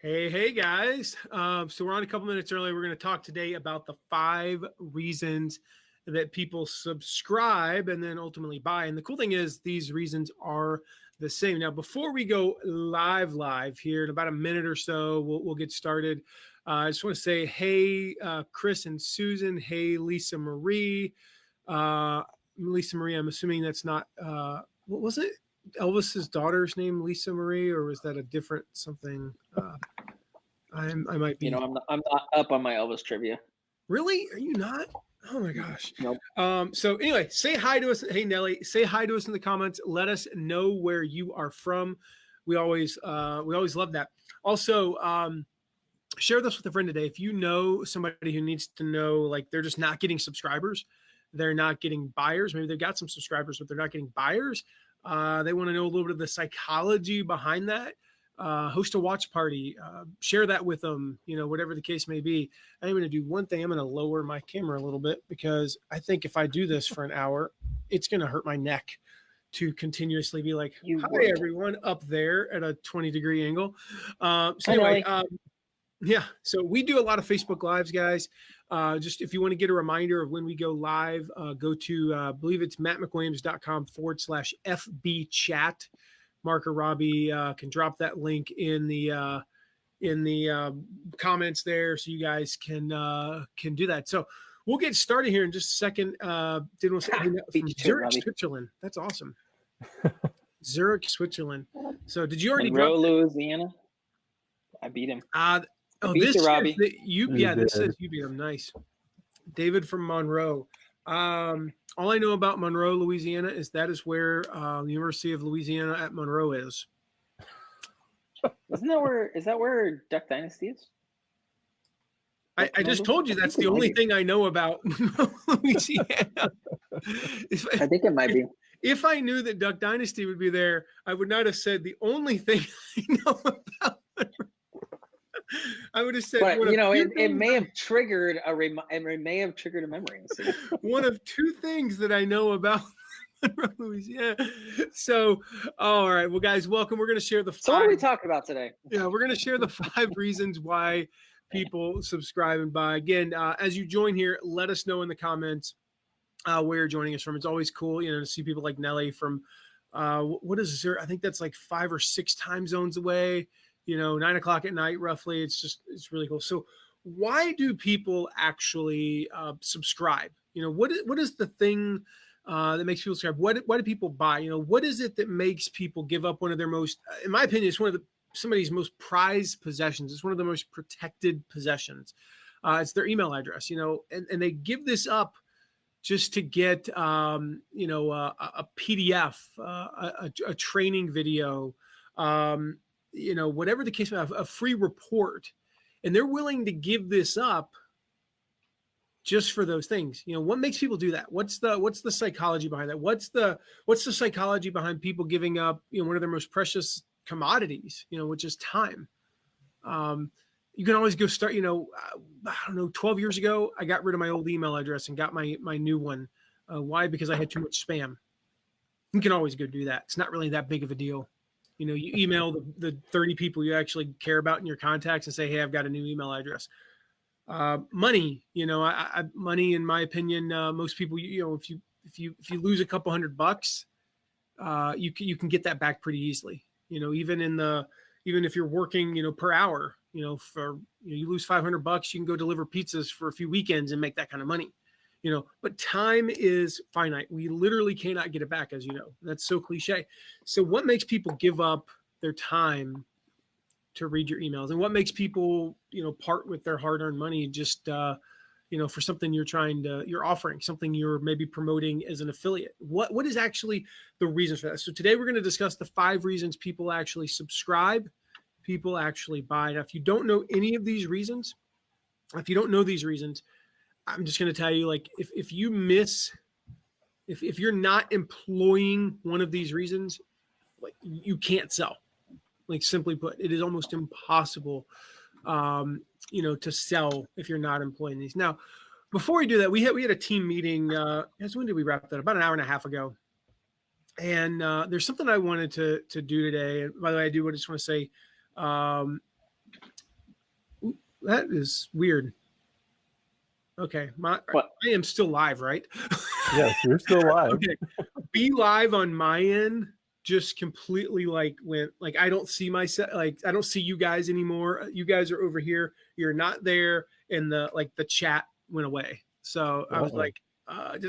Hey guys. So we're on a couple minutes early. We're going to talk today about the 5 reasons that people subscribe and then ultimately buy. And the cool thing is these reasons are the same. Now, before we go live here in about a minute or so, we'll get started. I just want to say, hey, Chris and Susan. Hey, Lisa Marie. Lisa Marie, I'm assuming that's not, what was it? Elvis's daughter's name, Lisa Marie, or was that a different something? I might be. I'm not up on my Elvis trivia. Really? Are you not? Oh my gosh. Nope. So anyway, say hi to us. Hey Nelly, say hi to us in the comments. Let us know where you are from. We always love that. Also, share this with a friend today. If you know somebody who needs to know, like they're just not getting subscribers, they're not getting buyers. Maybe they've got some subscribers, but they're not getting buyers. They want to know a little bit of the psychology behind that. Host a watch party, share that with them, whatever the case may be. I'm going to do one thing. I'm going to lower my camera a little bit because I think if I do this for an hour, it's going to hurt my neck to continuously be like, hi, everyone, up there at a 20-degree angle. Yeah, so we do a lot of Facebook Lives, guys. Just if you want to get a reminder of when we go live, go to, I believe it's mattmcwilliams.com/FB chat. Mark or Robbie can drop that link in the comments there, so you guys can do that. So we'll get started here in just a second. Did want to say from Zurich, Switzerland. That's awesome. Zurich, Switzerland. So did you already Monroe, Louisiana? I beat him. This is Robbie. This says you beat him. Nice. David from Monroe. All I know about Monroe, Louisiana, is that is where the University of Louisiana at Monroe is. Is that where Duck Dynasty is? I just told you that's the only thing I know about Louisiana. I think it might be. If I knew that Duck Dynasty would be there, I would not have said the only thing I know about Monroe. I would have said, but it may have triggered a memory. One of 2 things that I know about Louisiana. So, all right, well, guys, welcome. We're going to share the. So, what are we talking about today? Yeah, we're going to share the 5 reasons why people subscribe and buy. Again, as you join here, let us know in the comments where you're joining us from. It's always cool, to see people like Nelly from. What is there? I think that's like 5 or 6 time zones away. 9:00 at night, roughly. It's really cool. So why do people actually subscribe? What is the thing that makes people subscribe? Why do people buy? What is it that makes people give up one of their most, in my opinion, it's one of somebody's most prized possessions. It's one of the most protected possessions. It's their email address, and they give this up just to get, a PDF, a training video, whatever the case may be, a free report, and they're willing to give this up just for those things. What makes people do that? What's the psychology behind that? What's the psychology behind people giving up, one of their most precious commodities, which is time? You can always go start, I don't know, 12 years ago, I got rid of my old email address and got my new one. Why? Because I had too much spam. You can always go do that. It's not really that big of a deal. You email the 30 people you actually care about in your contacts and say, hey, I've got a new email address. Money, money, in my opinion, most people, if you lose a couple $100, you can get that back pretty easily. Even if you're working, per hour, you lose $500, you can go deliver pizzas for a few weekends and make that kind of money. But time is finite. We literally cannot get it back, as you know. That's so cliche. So what makes people give up their time to read your emails? And what makes people, part with their hard-earned money just, for something you're offering, something you're maybe promoting as an affiliate? What is actually the reasons for that? So today we're going to discuss the 5 reasons people actually subscribe, people actually buy. Now, if you don't know any of these reasons, I'm just going to tell you, like, if you're not employing one of these reasons, like, you can't sell. Like, simply put, it is almost impossible, to sell if you're not employing these. Now, before we do that, we had a team meeting. When did we wrap that up? About an hour and a half ago. And there's something I wanted to do today. And by the way, I do just want to say, That is weird. Okay, What? I am still live, right? Yes, you're still live. Okay, be live on my end. Just completely went I don't see myself, I don't see you guys anymore. You guys are over here. You're not there, and the chat went away. So I was like, I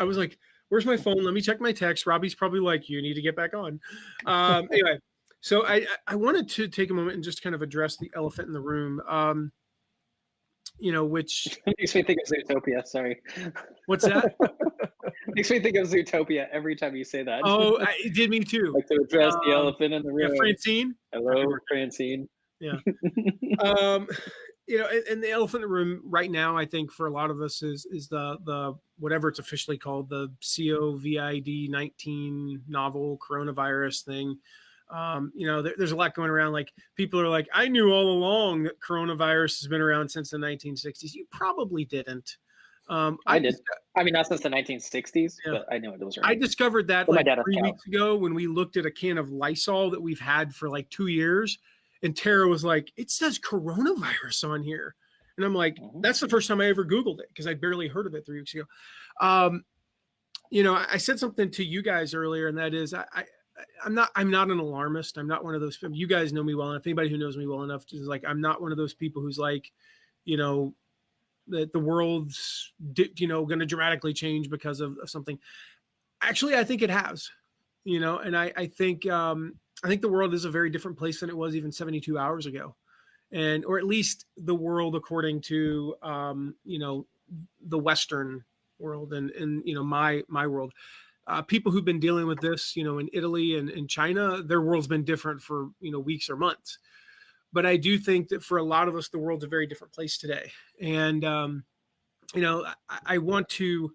was like, where's my phone? Let me check my text. Robbie's probably like, you need to get back on. Anyway, so I wanted to take a moment and just kind of address the elephant in the room. Which makes me think of Zootopia. Sorry. What's that? Makes me think of Zootopia every time you say that. Oh, it did me too. Like to address the elephant in the room. Yeah, Francine. Hello, Francine. Yeah. And the elephant in the room right now, I think for a lot of us is the whatever it's officially called, the COVID-19 novel coronavirus thing. There's a lot going around. Like people are like, I knew all along that coronavirus has been around since the 1960s. You probably didn't. I did. I mean, not since the 1960s, yeah. but I knew it was around. I discovered that well, 3 weeks ago when we looked at a can of Lysol that we've had for 2 years. And Tara was like, it says coronavirus on here. And I'm like, that's the first time I ever Googled it because I barely heard of it 3 weeks ago. I said something to you guys earlier, and that is I'm not an alarmist. I'm not one of those. You guys know me well enough. Anybody who knows me well enough is like, I'm not one of those people who's like, that the world's, going to dramatically change because of something. Actually, I think it has, and I think the world is a very different place than it was even 72 hours ago. Or at least the world, according to, the Western world and my world. People who've been dealing with this, in Italy and in China, their world's been different for, weeks or months. But I do think that for a lot of us, the world's a very different place today. And, I want to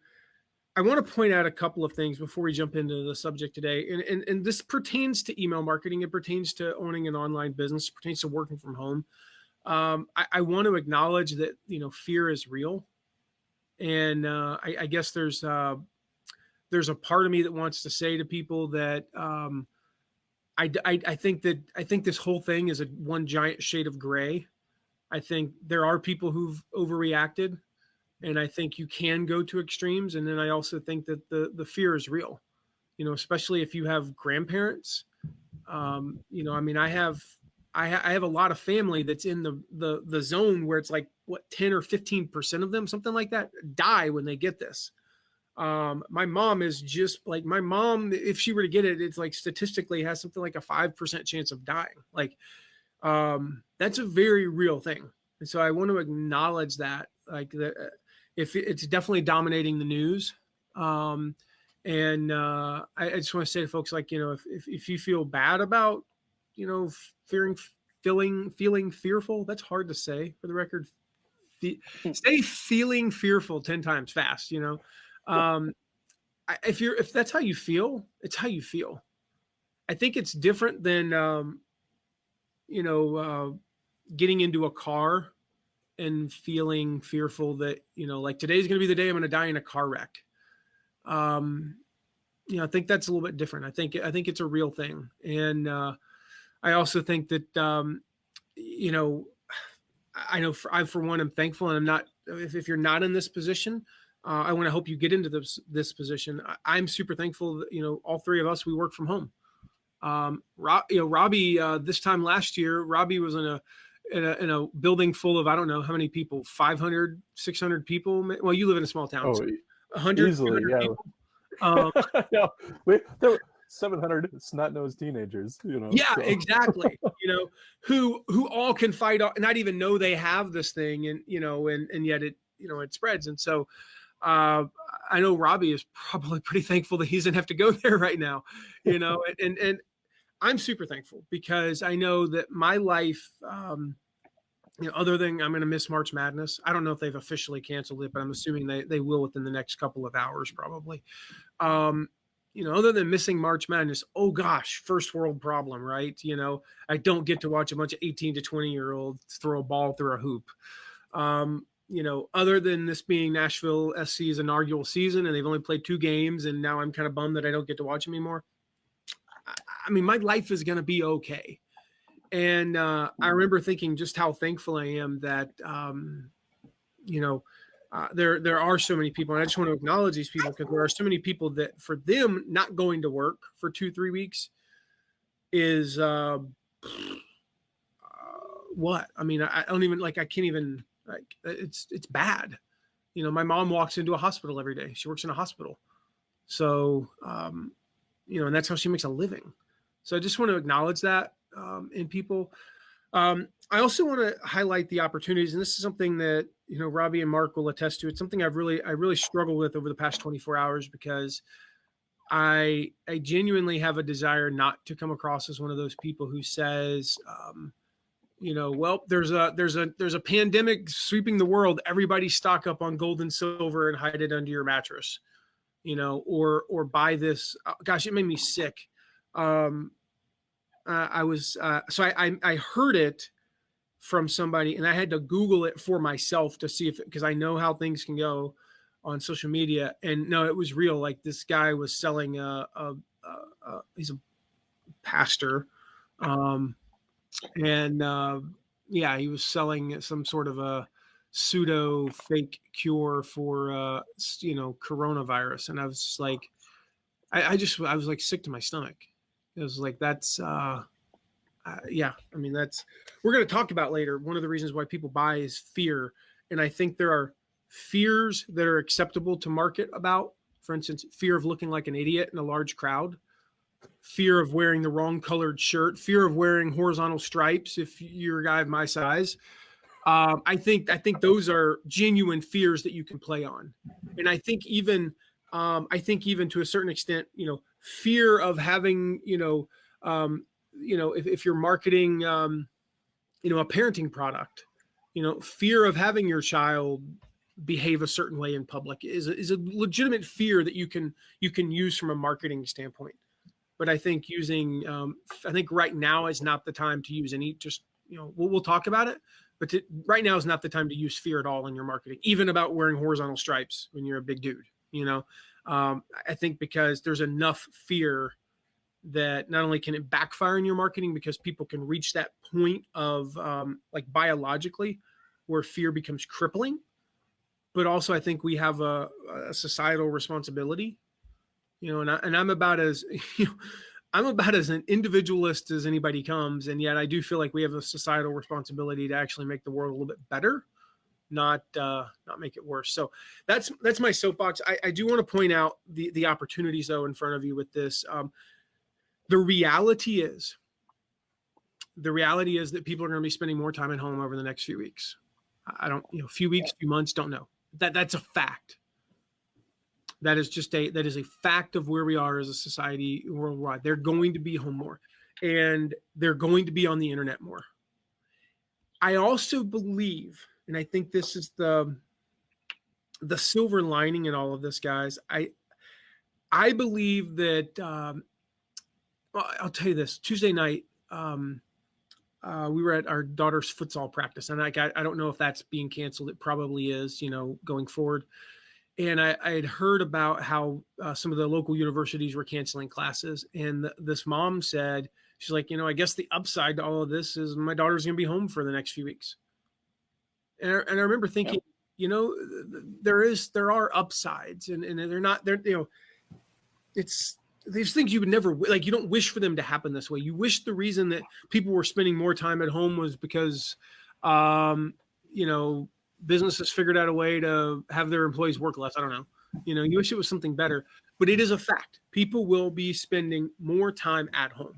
point out a couple of things before we jump into the subject today. And this pertains to email marketing. It pertains to owning an online business. It pertains to working from home. I want to acknowledge that, fear is real. And I guess there's a part of me that wants to say to people that I think this whole thing is one giant shade of gray. I think there are people who've overreacted, and I think you can go to extremes. And then I also think that the fear is real, especially if you have grandparents. I have a lot of family that's in the zone where it's 10 or 15% of them, something like that, die when they get this. My mom is just my mom, if she were to get it, it's statistically has something like a 5% chance of dying. That's a very real thing. And so I want to acknowledge that, if it's definitely dominating the news. I just want to say to folks, if you feel bad about, feeling fearful, that's hard to say for the record. Say feeling fearful 10 times fast, if that's how you feel, it's how you feel. I think it's different than, getting into a car and feeling fearful that, today's going to be the day I'm going to die in a car wreck. I think that's a little bit different. I think it's a real thing. And, I also think that, I know for one, I'm thankful, and I'm not, if you're not in this position, I want to help you get into this position. I'm super thankful that, all three of us, we work from home. Robbie, this time last year, Robbie was in a building full of, I don't know how many people, 500, 600 people. Well, you live in a small town. So 100, easily, yeah. People. No, there were 700 snot-nosed teenagers, Yeah, so. Exactly. Who all can fight off, not even know they have this thing, and yet it, it spreads. And so, I know Robbie is probably pretty thankful that he doesn't have to go there right now, and I'm super thankful because I know that my life, other than I'm going to miss March Madness. I don't know if they've officially canceled it, but I'm assuming they will within the next couple of hours, probably. Other than missing March Madness, oh gosh, first world problem, right? I don't get to watch a bunch of 18 to 20-year-olds throw a ball through a hoop. Other than this being Nashville SC's inaugural season, and they've only played 2 games, and now I'm kind of bummed that I don't get to watch them anymore. I mean, my life is going to be okay. And I remember thinking just how thankful I am that, you know, there are so many people, and I just want to acknowledge these people because there are so many people that for them not going to work for 2-3 weeks is what I mean. I don't even like. I can't even like. It's bad. You know, my mom walks into a hospital every day. She works in a hospital, so you know, and that's how she makes a living. So I just want to acknowledge that in people. I also want to highlight the opportunities, and this is something that, you know, Robbie and Mark will attest to. It's something I really struggled with over the past 24 hours because I genuinely have a desire not to come across as one of those people who says, you know, well, there's a pandemic sweeping the world. Everybody stock up on gold and silver and hide it under your mattress, you know, or buy this. Gosh, it made me sick. I was so I heard it from somebody, and I had to Google it for myself to see if, because I know how things can go on social media, and no, it was real. Like this guy was selling he's a pastor, and yeah, he was selling some sort of a pseudo fake cure for you know, coronavirus, and I was just like, I was like sick to my stomach. It was like that's yeah, I mean, that's, we're going to talk about later. One of the reasons why people buy is fear. And I think there are fears that are acceptable to market about. For instance, fear of looking like an idiot in a large crowd, fear of wearing the wrong colored shirt, fear of wearing horizontal stripes if you're a guy of my size. I think those are genuine fears that you can play on. And I think even to a certain extent, you know, fear of having, you know, if you're marketing, you know, a parenting product, you know, fear of having your child behave a certain way in public is a legitimate fear that you can use from a marketing standpoint. But I think I think right now is not the time to use any, just, you know, we'll talk about it, but right now is not the time to use fear at all in your marketing, even about wearing horizontal stripes when you're a big dude, you know. I think because there's enough fear that not only can it backfire in your marketing because people can reach that point of like biologically where fear becomes crippling, but also I think we have a societal responsibility, you know, and I'm about as, you know, I'm about as an individualist as anybody comes. And yet I do feel like we have a societal responsibility to actually make the world a little bit better, not make it worse. So that's my soapbox. I do want to point out the opportunities though in front of you with this. The reality is that people are going to be spending more time at home over the next few weeks. I don't, you know, few weeks, few months, don't know. That's a fact. That is a fact of where we are as a society worldwide. They're going to be home more, and they're going to be on the internet more. I also believe, and I think this is the silver lining in all of this, guys. I believe that. Well, I'll tell you this. Tuesday night, we were at our daughter's futsal practice, and I don't know if that's being canceled. It probably is, you know, going forward. And I had heard about how some of the local universities were canceling classes, and this mom said, she's like, you know, I guess the upside to all of this is my daughter's going to be home for the next few weeks. And I remember thinking, you know, there are upsides, and they're you know, it's these things you would never, like, you don't wish for them to happen this way. You wish the reason that people were spending more time at home was because, you know, businesses figured out a way to have their employees work less. I don't know. You know, you wish it was something better, but it is a fact. People will be spending more time at home.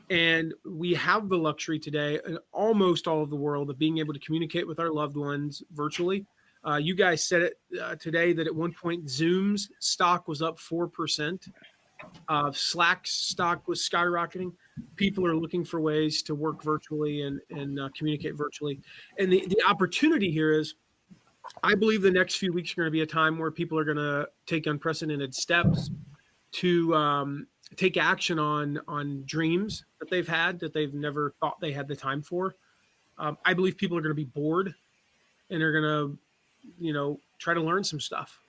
And we have the luxury today in almost all of the world of being able to communicate with our loved ones virtually. You guys said it today that at one point Zoom's stock was up 4%. Slack's stock was skyrocketing. People are looking for ways to work virtually and communicate virtually. And the opportunity here is, I believe the next few weeks are going to be a time where people are going to take unprecedented steps to take action on dreams that they've had that they've never thought they had the time for. I believe people are going to be bored and are going to, you know, try to learn some stuff.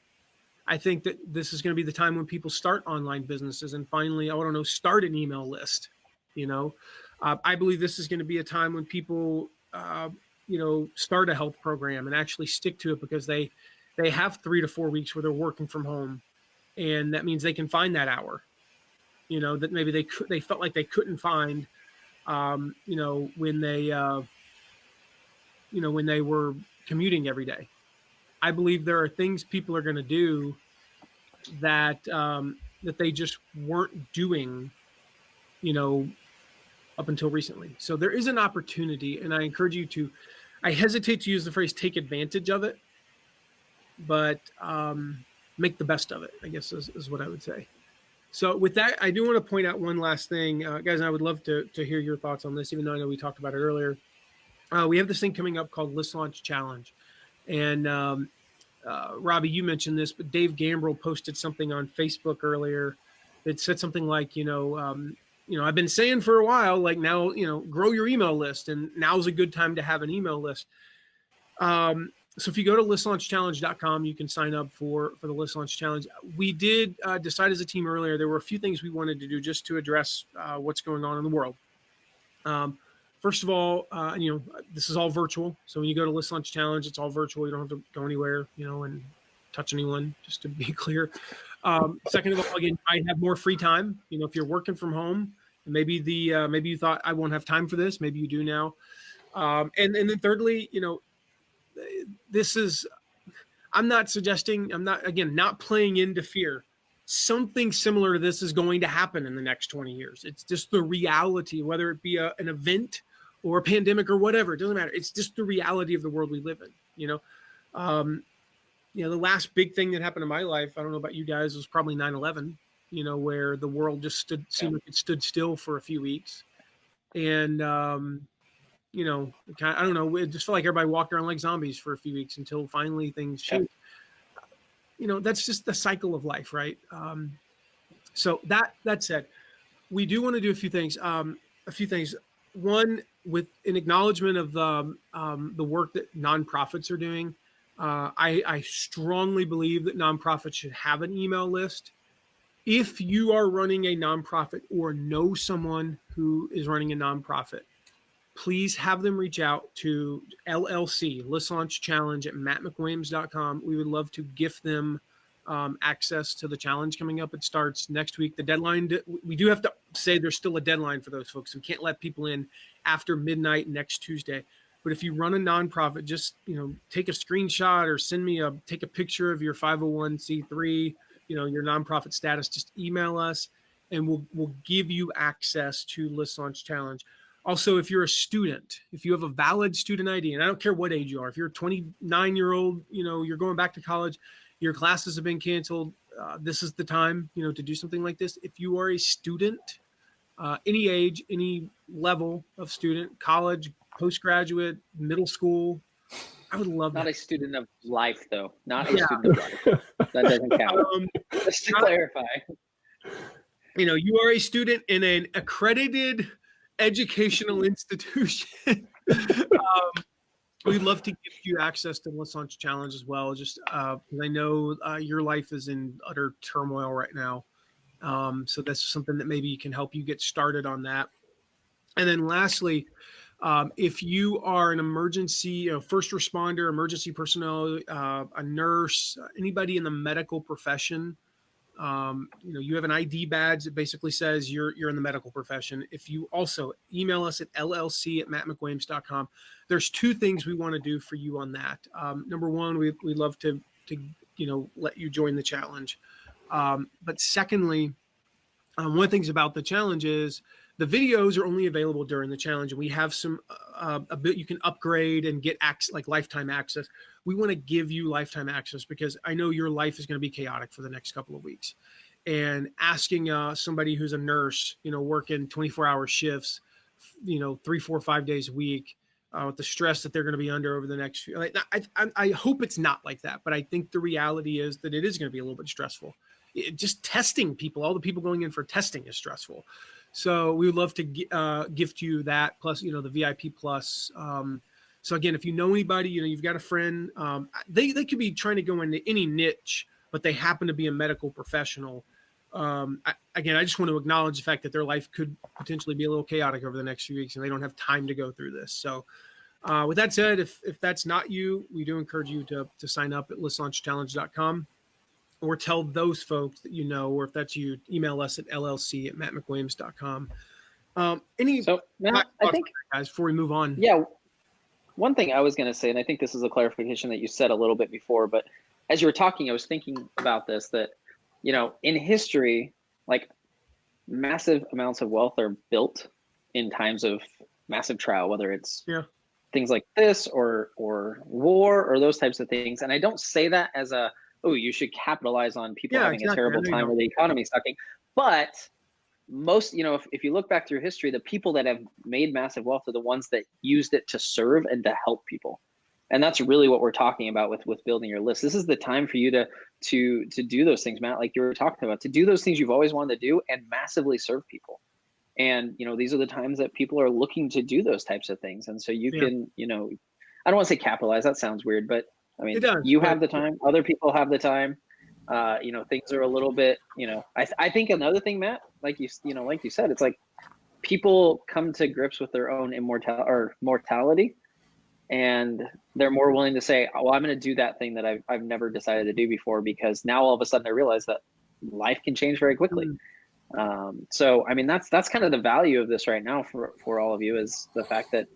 I think that this is going to be the time when people start online businesses and finally, I don't know, start an email list, you know. I believe this is going to be a time when people, start a health program and actually stick to it because they have 3 to 4 weeks where they're working from home, and that means they can find that hour, that maybe they felt like they couldn't find, when when they were commuting every day. I believe there are things people are going to do that that they just weren't doing, up until recently. So there is an opportunity, and I encourage you to. I hesitate to use the phrase "take advantage of it," but make the best of it, I guess is what I would say. So with that, I do want to point out one last thing, guys. And I would love to hear your thoughts on this, even though I know we talked about it earlier. We have this thing coming up called List Launch Challenge, and Robbie, you mentioned this, but Dave Gambrell posted something on Facebook earlier that said something like, I've been saying for a while, like now, grow your email list, and now's a good time to have an email list. So if you go to listlaunchchallenge.com, you can sign up for the List Launch Challenge. We did decide as a team earlier, there were a few things we wanted to do just to address what's going on in the world. First of all, this is all virtual. So when you go to List Launch Challenge, it's all virtual. You don't have to go anywhere, and touch anyone, just to be clear. Second of all, again, I have more free time. If you're working from home, maybe maybe you thought I won't have time for this. Maybe you do now. And then thirdly, this is, I'm not playing into fear. Something similar to this is going to happen in the next 20 years. It's just the reality, whether it be an event or a pandemic or whatever, it doesn't matter. It's just the reality of the world we live in, the last big thing that happened in my life, I don't know about you guys, was probably 9/11, where the world just seemed like it stood still for a few weeks. And, I don't know, it just felt like everybody walked around like zombies for a few weeks until finally things changed. That's just the cycle of life, right? So that said, we do want to do a few things. One, with an acknowledgement of the work that nonprofits are doing. I strongly believe that nonprofits should have an email list. If you are running a nonprofit or know someone who is running a nonprofit, please have them reach out to LLC, List Launch Challenge at mattmcwilliams.com. We would love to gift them access to the challenge coming up. It starts next week. The deadline, we do have to say there's still a deadline for those folks. We can't let people in after midnight next Tuesday. But if you run a nonprofit, just, take a screenshot or take a picture of your 501c3, your nonprofit status, just email us and we'll give you access to List Launch Challenge. Also, if you're a student, if you have a valid student ID, and I don't care what age you are, if you're a 29-year-old, you're going back to college, your classes have been canceled, this is the time, to do something like this. If you are a student, any age, any level of student, college, postgraduate, middle school, I would love Not that. a student of life, though. Not a student of life. That doesn't count. Just to clarify. You are a student in an accredited educational institution. We'd love to give you access to Let's Launch Challenge as well. Just because I know your life is in utter turmoil right now. So that's something that maybe can help you get started on that. And then lastly, if you are an emergency, first responder, emergency personnel, a nurse, anybody in the medical profession, you have an ID badge that basically says you're in the medical profession. If you also email us at llc@mattmcwilliams.com, there's two things we want to do for you on that. Number one, we'd love to let you join the challenge. But secondly, one of the things about the challenge is the videos are only available during the challenge, and we have some a bit you can upgrade and get like lifetime access. We want to give you lifetime access because I know your life is going to be chaotic for the next couple of weeks. And asking somebody who's a nurse, working 24-hour shifts, 3, 4, 5 days a week, with the stress that they're going to be under over the next few. I hope it's not like that, but I think the reality is that it is going to be a little bit stressful. Just testing people, all the people going in for testing is stressful. So we would love to gift you that, plus, the VIP plus. So again, if you know anybody, you've got a friend, they could be trying to go into any niche, but they happen to be a medical professional. Again, I just want to acknowledge the fact that their life could potentially be a little chaotic over the next few weeks, and they don't have time to go through this. So, with that said, if that's not you, we do encourage you to sign up at listlaunchchallenge.com, or tell those folks that you know, or if that's you, email us at llc@mattmcwilliams.com. So, Matt, I think, guys, before we move on. Yeah. One thing I was going to say, and I think this is a clarification that you said a little bit before, but as you were talking, I was thinking about this, that, in history, like, massive amounts of wealth are built in times of massive trial, whether it's things like this or war or those types of things. And I don't say that as you should capitalize on people having a terrible time or the economy sucking. But most, if you look back through history, the people that have made massive wealth are the ones that used it to serve and to help people. And that's really what we're talking about with building your list. This is the time for you to do those things, Matt, like you were talking about, to do those things you've always wanted to do and massively serve people. And, these are the times that people are looking to do those types of things. And so you can, I don't want to say capitalize, that sounds weird, but I mean, you have the time, other people have the time. Things are a little bit, I think another thing, Matt, like you said, it's like people come to grips with their own mortality, and they're more willing to say, well, I'm going to do that thing that I've never decided to do before, because now all of a sudden I realize that life can change very quickly. So, I mean, that's kind of the value of this right now for all of you, is the fact that,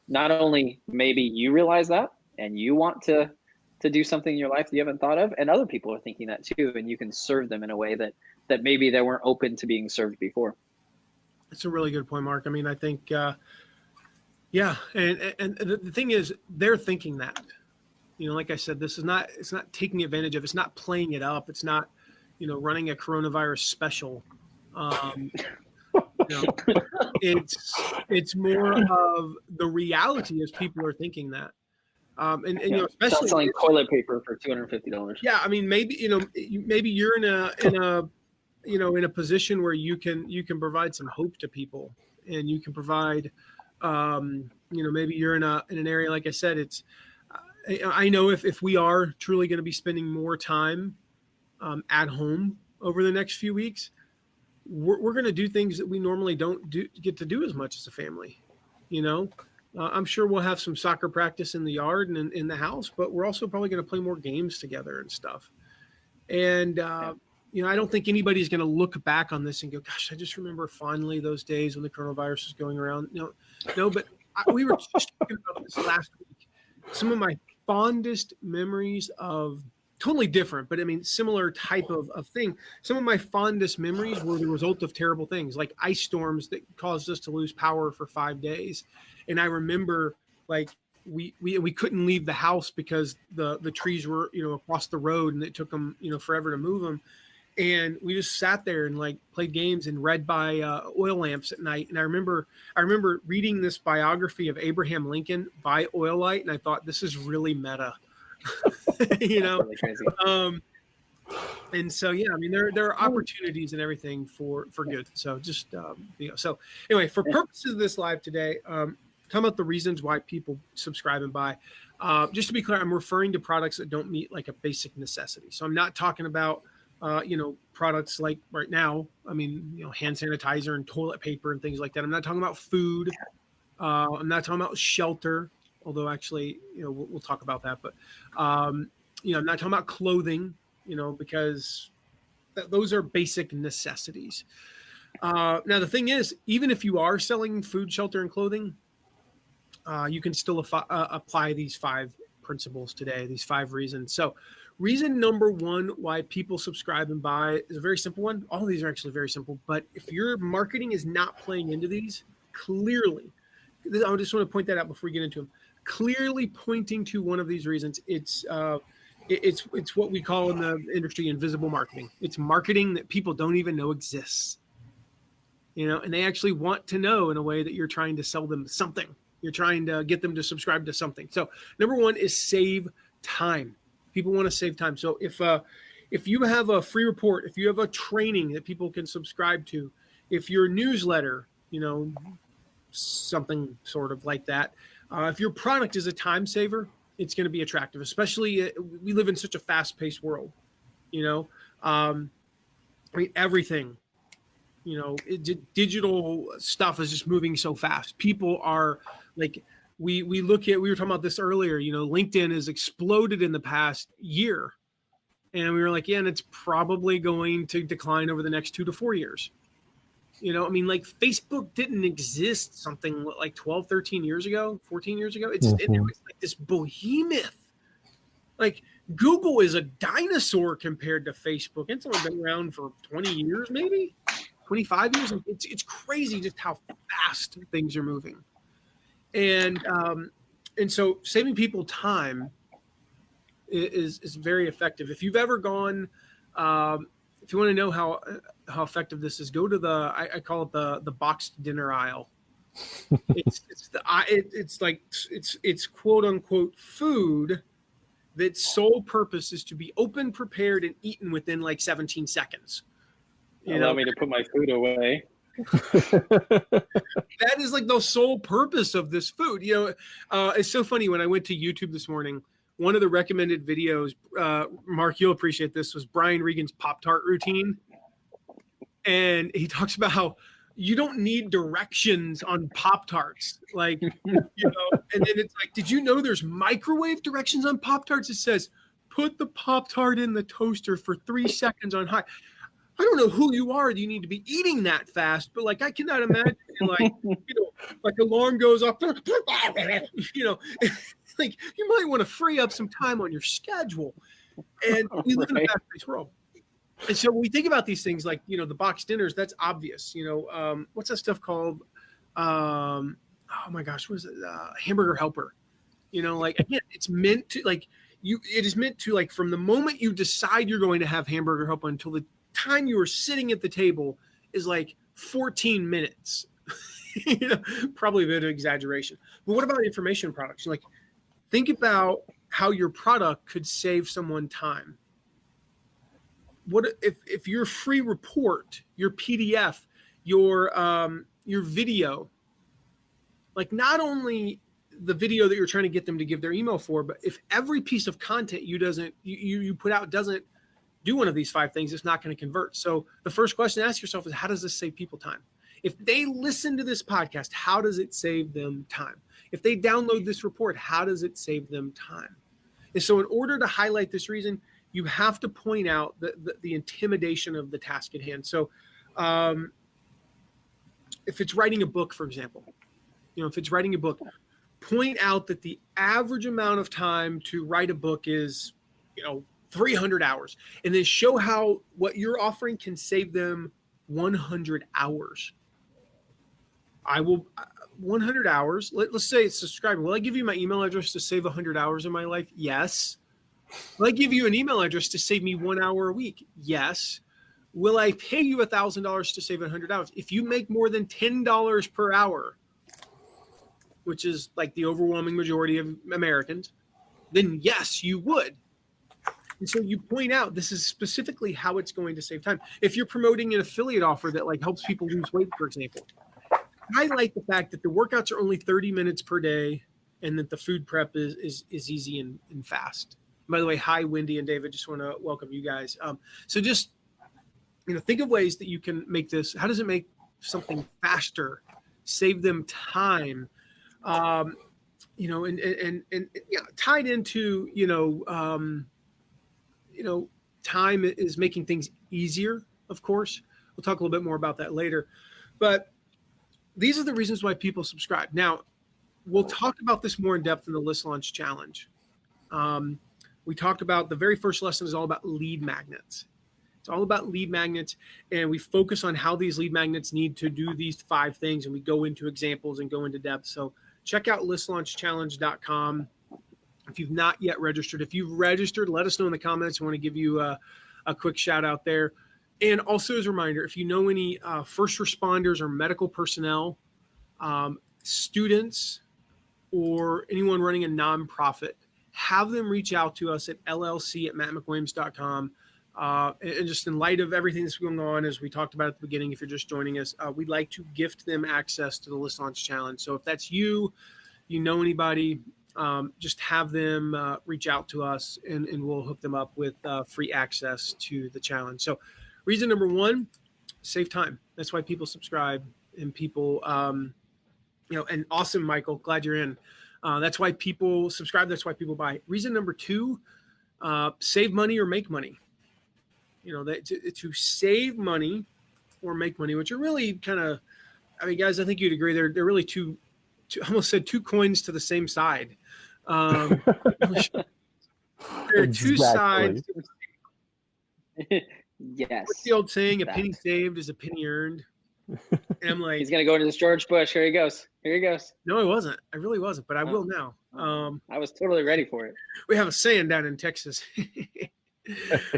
not only maybe you realize that and you want to do something in your life that you haven't thought of, and other people are thinking that too, and you can serve them in a way that maybe they weren't open to being served before. That's a really good point, Mark. I mean, I think, and the thing is, they're thinking that, like I said, it's not taking advantage of, it's not playing it up. It's not, running a coronavirus special. It's more of the reality as people are thinking that. Especially selling toilet paper for $250. Yeah, I mean, maybe maybe you're in a position where you can provide some hope to people, and you can provide, maybe you're in an area, like I said, it's. I know if we are truly going to be spending more time at home over the next few weeks, we're going to do things that we normally don't get to do as much as a family, I'm sure we'll have some soccer practice in the yard and in the house, but we're also probably going to play more games together and stuff. And, I don't think anybody's going to look back on this and go, gosh, I just remember fondly those days when the coronavirus was going around. No, but we were just talking about this last week. Some of my fondest memories of totally different, but I mean, similar type of thing. Some of my fondest memories were the result of terrible things, like ice storms that caused us to lose power for 5 days. And I remember, like, we couldn't leave the house because the trees were, across the road, and it took them, forever to move them. And we just sat there and like played games and read by oil lamps at night. And I remember reading this biography of Abraham Lincoln by oil light, and I thought, this is really meta. Really crazy. And so, I mean, there are opportunities and everything for good. So just, so anyway, for purposes of this live today, talking about the reasons why people subscribe and buy. Just to be clear, I'm referring to products that don't meet like a basic necessity. So I'm not talking about, products like right now, I mean, hand sanitizer and toilet paper and things like that. I'm not talking about food. I'm not talking about shelter, although actually, we'll talk about that. But, I'm not talking about clothing, because those are basic necessities. Now, the thing is, even if you are selling food, shelter, and clothing, you can still apply these 5 principles today, these 5 reasons. So reason number 1 why people subscribe and buy is a very simple one. All of these are actually very simple, but if your marketing is not playing into these clearly, I just want to point that out before we get into them. Clearly pointing to one of these reasons, it's what we call in the industry invisible marketing. It's marketing that people don't even know exists, and they actually want to know in a way that you're trying to sell them something. You're trying to get them to subscribe to something. So number 1 is save time. People want to save time. So if you have a free report, if you have a training that people can subscribe to, if your newsletter, something sort of like that, if your product is a time saver, it's going to be attractive, especially we live in such a fast-paced world, I mean, everything, digital stuff is just moving so fast. People are like, we were talking about this earlier, LinkedIn has exploded in the past year. And we were like, yeah, and it's probably going to decline over the next 2 to 4 years. Like Facebook didn't exist something like 12, 13 years ago, 14 years ago. It was like this behemoth. Like Google is a dinosaur compared to Facebook. It's only been around for 20 years, maybe 25 years. It's crazy just how fast things are moving. And so saving people time is very effective. If you've ever gone, if you want to know how effective this is, go to I call it the boxed dinner aisle. It's quote unquote food that's sole purpose is to be open, prepared, and eaten within like 17 seconds. Allow me to put my food away. That is like the sole purpose of this food. It's so funny. When I went to YouTube this morning, one of the recommended videos, Mark, you'll appreciate this, was Brian Regan's Pop-Tart routine. And he talks about how you don't need directions on Pop-Tarts. Like, and then it's like, did you know there's microwave directions on Pop-Tarts? It says, put the Pop-Tart in the toaster for 3 seconds on high. I don't know who you are. You need to be eating that fast, but like, I cannot imagine like alarm goes off, like you might want to free up some time on your schedule. And we live in a fast-paced world. And so when we think about these things, like, the box dinners, that's obvious. What's that stuff called? Oh my gosh, what is it? Hamburger Helper. Again, it's meant to it is meant to like, from the moment you decide you're going to have Hamburger Helper until the time you are sitting at the table is like 14 minutes. Probably a bit of exaggeration. But what about information products? Like, think about how your product could save someone time. What if your free report, your PDF, your video, like not only the video that you're trying to get them to give their email for, but if every piece of content you put out doesn't do one of these 5 things, it's not going to convert. So the first question to ask yourself is, how does this save people time? If they listen to this podcast, how does it save them time? If they download this report, how does it save them time? And so in order to highlight this reason, you have to point out the intimidation of the task at hand. So if it's writing a book, for example, if it's writing a book, point out that the average amount of time to write a book is, 300 hours, and then show how what you're offering can save them 100 hours. I will 100 hours. Let's say it's subscribing. Will I give you my email address to save 100 hours in my life? Yes. Will I give you an email address to save me 1 hour a week? Yes. Will I pay you $1,000 to save 100 hours? If you make more than $10 per hour, which is like the overwhelming majority of Americans, then yes, you would. And so you point out this is specifically how it's going to save time. If you're promoting an affiliate offer that like helps people lose weight, for example, highlight the fact that the workouts are only 30 minutes per day and that the food prep is easy and fast. By the way, hi, Wendy and David. Just want to welcome you guys. So just, think of ways that you can make this. How does it make something faster, save them time? And tied into, time is making things easier, of course. We'll talk a little bit more about that later. But these are the reasons why people subscribe. Now, we'll talk about this more in depth in the List Launch Challenge. We talked about the very first lesson is all about lead magnets. It's all about lead magnets, and we focus on how these lead magnets need to do these 5 things, and we go into examples and go into depth. So check out listlaunchchallenge.com. If you've not yet registered, if you've registered, let us know in the comments. I want to give you a quick shout out there. And also as a reminder, if you know any first responders or medical personnel, students, or anyone running a nonprofit, have them reach out to us at llc@mattmcwilliams.com. And just in light of everything that's going on, as we talked about at the beginning, if you're just joining us, we'd like to gift them access to the List Launch Challenge. So if that's you know anybody, just have them reach out to us and we'll hook them up with free access to the challenge. So Reason number one, save time. That's why people subscribe and people, and awesome, Michael, glad you're in. That's why people subscribe. That's why people buy. Reason number two, save money or make money. To save money or make money, which are really kind of, I mean, guys, I think you'd agree they're really two I almost said two coins to the same side. There are two sides. Yes. What's the old saying? A penny saved is a penny earned. And I'm like, he's gonna go into this George Bush. Here he goes. No, I wasn't. I really wasn't, but I will now. I was totally ready for it. We have a saying down in Texas.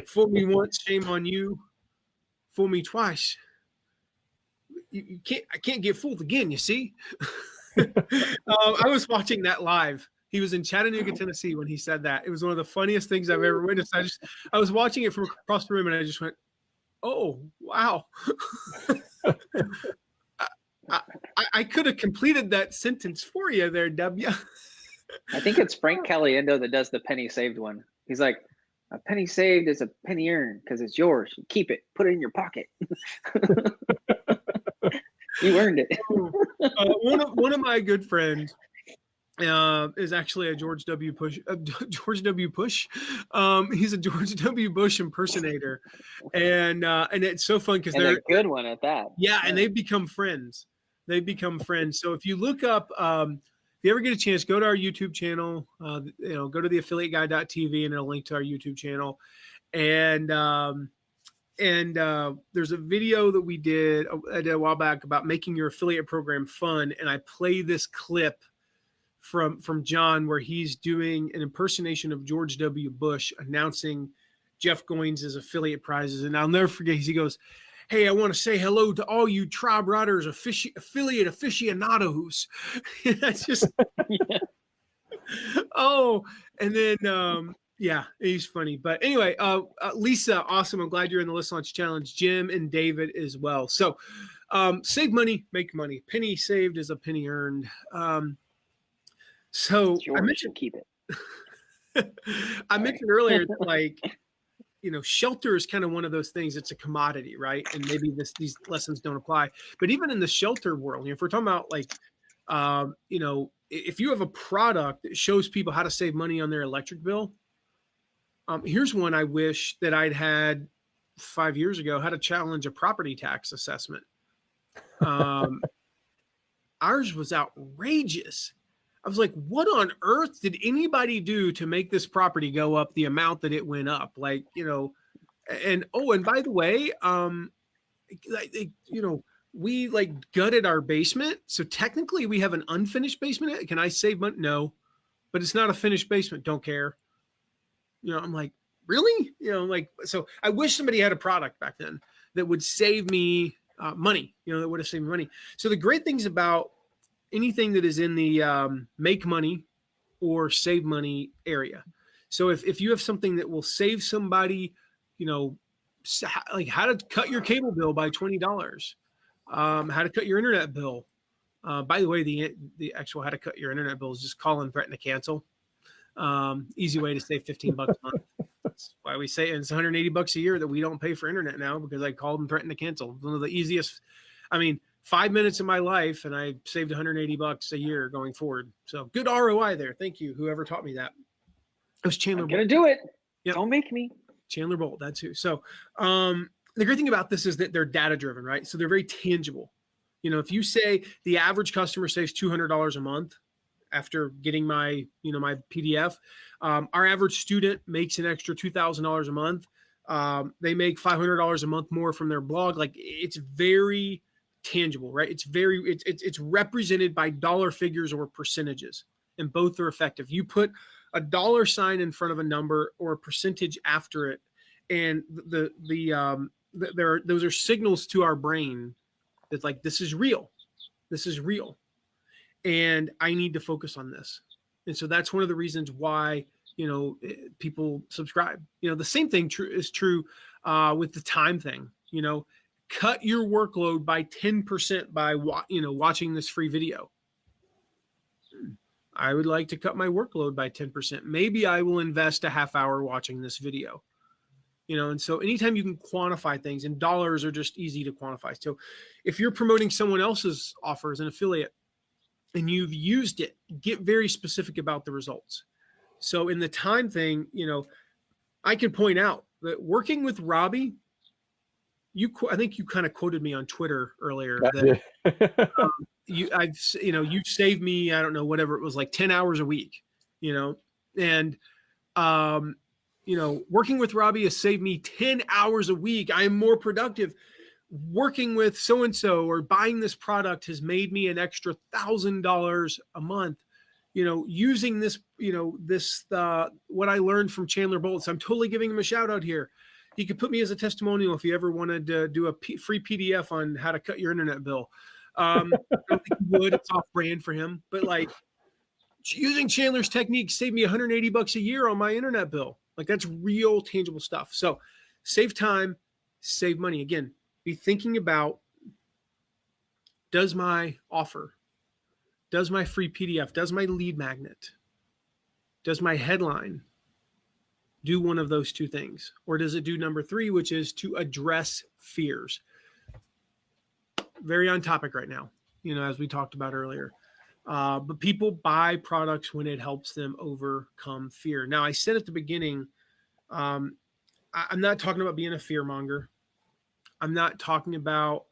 Fool me once, shame on you. Fool me twice. I can't get fooled again, you see? I was watching that live. He was in Chattanooga, Tennessee when he said that. It was one of the funniest things I've ever witnessed. I was watching it from across the room and I just went, oh, wow. I could have completed that sentence for you there, W. I think it's Frank Caliendo that does the penny saved one. He's like, a penny saved is a penny earned because it's yours. You keep it, put it in your pocket. You earned it. One of my good friends is actually a George W. Bush. He's a George W. Bush impersonator, and it's so fun because they're a good one at that. Yeah, and they've become friends. So if you look up, if you ever get a chance, go to our YouTube channel. Go to theaffiliateguy.tv and it'll link to our YouTube channel, and there's a video that I did a while back about making your affiliate program fun. And I play this clip from John where he's doing an impersonation of George W. Bush announcing Jeff Goins' affiliate prizes. And I'll never forget, he goes, hey, I want to say hello to all you Tribe Riders affiliate aficionados. That's just, yeah. Oh, and then, yeah, he's funny. But anyway, Lisa, awesome. I'm glad you're in the List Launch Challenge. Jim and David as well. So save money, make money. Penny saved is a penny earned. So I mentioned, keep it. I mentioned earlier that shelter is kind of one of those things. It's a commodity, right? And maybe these lessons don't apply. But even in the shelter world, if we're talking about if you have a product that shows people how to save money on their electric bill, here's one I wish that I'd had 5 years ago, how to challenge a property tax assessment. Ours was outrageous. I was like, what on earth did anybody do to make this property go up the amount that it went up? And by the way, we gutted our basement. So technically we have an unfinished basement. Can I save money? No, but it's not a finished basement. Don't care. I'm like, really? So I wish somebody had a product back then that would save me money, that would have saved me money. So the great things about anything that is in the make money or save money area. So if you have something that will save somebody, like how to cut your cable bill by $20, how to cut your internet bill. By the way, the actual how to cut your internet bill is just call and threaten to cancel. Easy way to save $15 a month. That's why we say it's $180 a year that we don't pay for internet now, because I called and threatened to cancel. One of the easiest, 5 minutes of my life, and I saved $180 a year going forward. So good ROI there. Thank you, whoever taught me that. It was Chandler. I'm gonna do it. Yep. Don't make me. Chandler Bolt. That's who. So the great thing about this is that they're data driven, right? So they're very tangible. If you say the average customer saves $200 a month after getting my PDF, our average student makes an extra $2,000 a month. They make $500 a month more from their blog. It's very tangible, right? It's represented by dollar figures or percentages, and both are effective. You put a dollar sign in front of a number or a percentage after it, and those are signals to our brain that this is real, and I need to focus on this. And so that's one of the reasons why people subscribe. The same thing is true with the time thing. Cut your workload by 10% by watching this free video. I would like to cut my workload by 10%. Maybe I will invest a half hour watching this video. And so anytime you can quantify things, and dollars are just easy to quantify. So if you're promoting someone else's offer as an affiliate and you've used it, get very specific about the results. So in the time thing, I can point out that working with Robbie, I think you kind of quoted me on Twitter earlier that you saved me, I don't know, whatever it was, like 10 hours a week, and working with Robbie has saved me 10 hours a week. I am more productive. Working with so-and-so or buying this product has made me an extra $1,000 a month. Using this, what I learned from Chandler Bolts. I'm totally giving him a shout out here. He could put me as a testimonial if you ever wanted to do a free PDF on how to cut your internet bill. I don't think he would. It's off brand for him. But like using Chandler's technique saved me $180 a year on my internet bill. Like that's real tangible stuff. So save time, save money. Again, be thinking about, does my offer, does my free PDF, does my lead magnet, does my headline do one of those two things? Or does it do number 3, which is to address fears? Very on topic right now, as we talked about earlier. But people buy products when it helps them overcome fear. Now, I said at the beginning, I'm not talking about being a fear monger. I'm not talking about,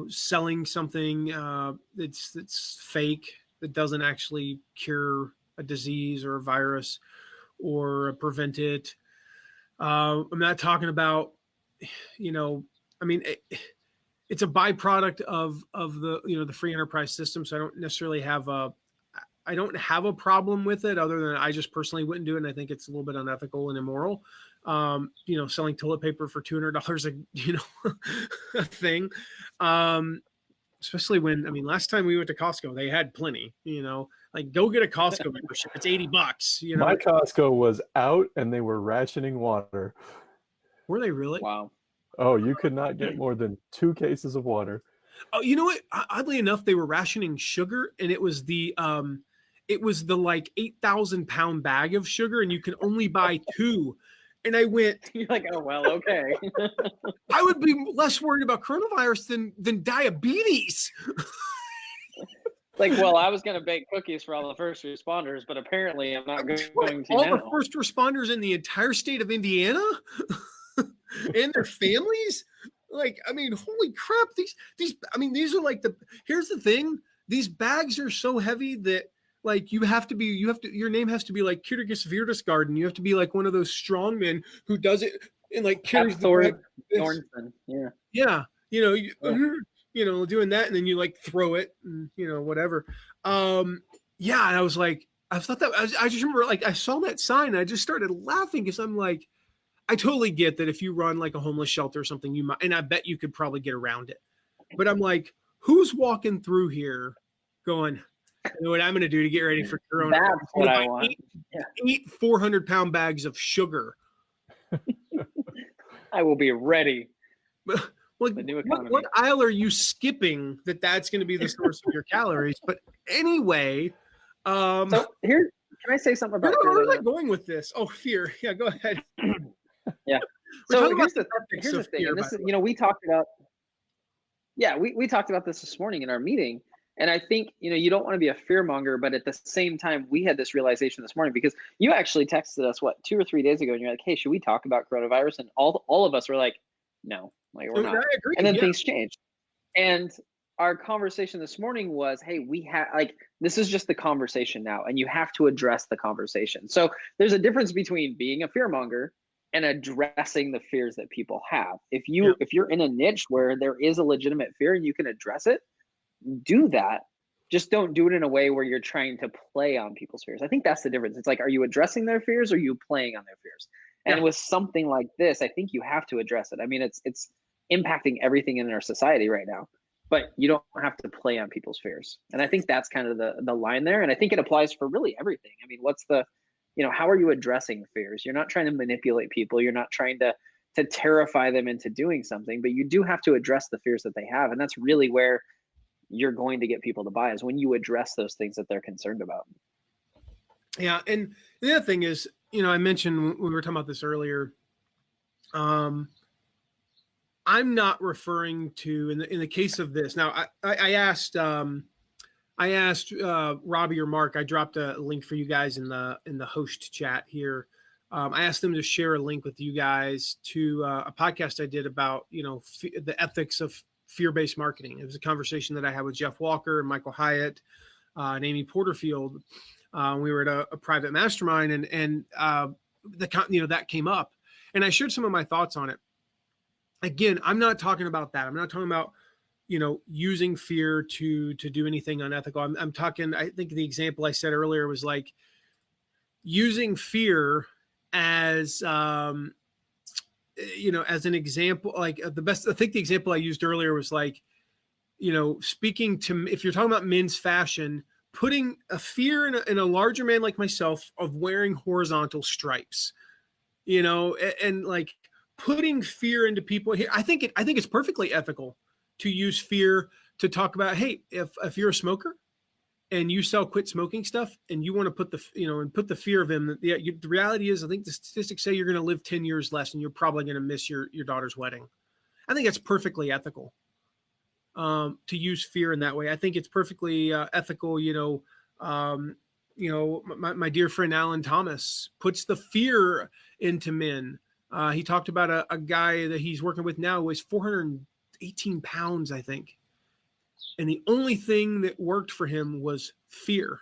selling something that's fake, that doesn't actually cure a disease or a virus or prevent it. I'm not talking about, it's a byproduct of the, the free enterprise system. So I don't necessarily have a problem with it, other than I just personally wouldn't do it. And I think it's a little bit unethical and immoral. Selling toilet paper for $200 a thing. Especially when, last time we went to Costco, they had plenty, like go get a Costco membership. It's $80, My Costco was out and they were rationing water. Were they really? Wow. Oh, you could not get more than 2 cases of water. Oh, you know what? Oddly enough, they were rationing sugar, and it was the like 8,000 pound bag of sugar, and you can only buy 2. And I went, you're like, oh, well, okay. I would be less worried about coronavirus than diabetes. Like, well, I was going to bake cookies for all the first responders, but apparently I'm not going to all now. The first responders in the entire state of Indiana and their families. Like, holy crap. These are like here's the thing. These bags are so heavy that like your name has to be like Kyrgyz Virtusgarden. You have to be like one of those strong men who does it and like carries the bag. Yeah. Yeah. Doing that, and then you like throw it and whatever. And I was like, I thought that I just remember like I saw that sign and I just started laughing because I'm like, I totally get that if you run like a homeless shelter or something, you might, and I bet you could probably get around it. But I'm like, who's walking through here going, you know what I'm going to do to get ready for Corona? That's what I want. Eat 400-pound bags of sugar. I will be ready. Like, what aisle are you skipping that's going to be the source of your calories? But anyway, so here, can I say something about where am I going with this? Oh, fear. Yeah, go ahead. Yeah. So here's the thing. And this is, we talked about. Yeah, we talked about this morning in our meeting, and I think you don't want to be a fear monger, but at the same time, we had this realization this morning because you actually texted us 2 or 3 days ago, and you're like, "Hey, should we talk about coronavirus?" And all of us were like, "No, like we're not." I agree, and then things changed, and our conversation this morning was, "Hey, we have this is just the conversation now, and you have to address the conversation." So there's a difference between being a fear monger and addressing the fears that people have. If you're in a niche where there is a legitimate fear and you can address it, do that. Just don't do it in a way where you're trying to play on people's fears. I think that's the difference. It's like, are you addressing their fears or are you playing on their fears? And with something like this, I think you have to address it. It's impacting everything in our society right now, but you don't have to play on people's fears. And I think that's kind of the line there. And I think it applies for really everything. What's the how are you addressing fears? You're not trying to manipulate people. You're not trying to terrify them into doing something, but you do have to address the fears that they have. And that's really where you're going to get people to buy, is when you address those things that they're concerned about. Yeah. And the other thing is, I mentioned we were talking about this earlier. I'm not referring to in the case of this. Now, I asked Robbie or Mark. I dropped a link for you guys in the host chat here. I asked them to share a link with you guys to a podcast I did about the ethics of fear-based marketing. It was a conversation that I had with Jeff Walker and Michael Hyatt and Amy Porterfield. We were at a private mastermind, and that came up, and I shared some of my thoughts on it. Again, I'm not talking about that. I'm not talking about using fear to do anything unethical. I'm talking. I think the example I said earlier was like using fear as as an example. Like the best. I think the example I used earlier was like speaking to, if you're talking about men's fashion, putting a fear in a larger man like myself of wearing horizontal stripes, and like putting fear into people here. I think it's perfectly ethical to use fear to talk about, hey, if you're a smoker and you sell quit smoking stuff and you want to put the fear of him, the reality is, I think the statistics say you're going to live 10 years less and you're probably going to miss your daughter's wedding. I think that's perfectly ethical. To use fear in that way. I think it's perfectly ethical. My dear friend Alan Thomas puts the fear into men. He talked about a guy that he's working with now who weighs 418 pounds, I think. And the only thing that worked for him was fear.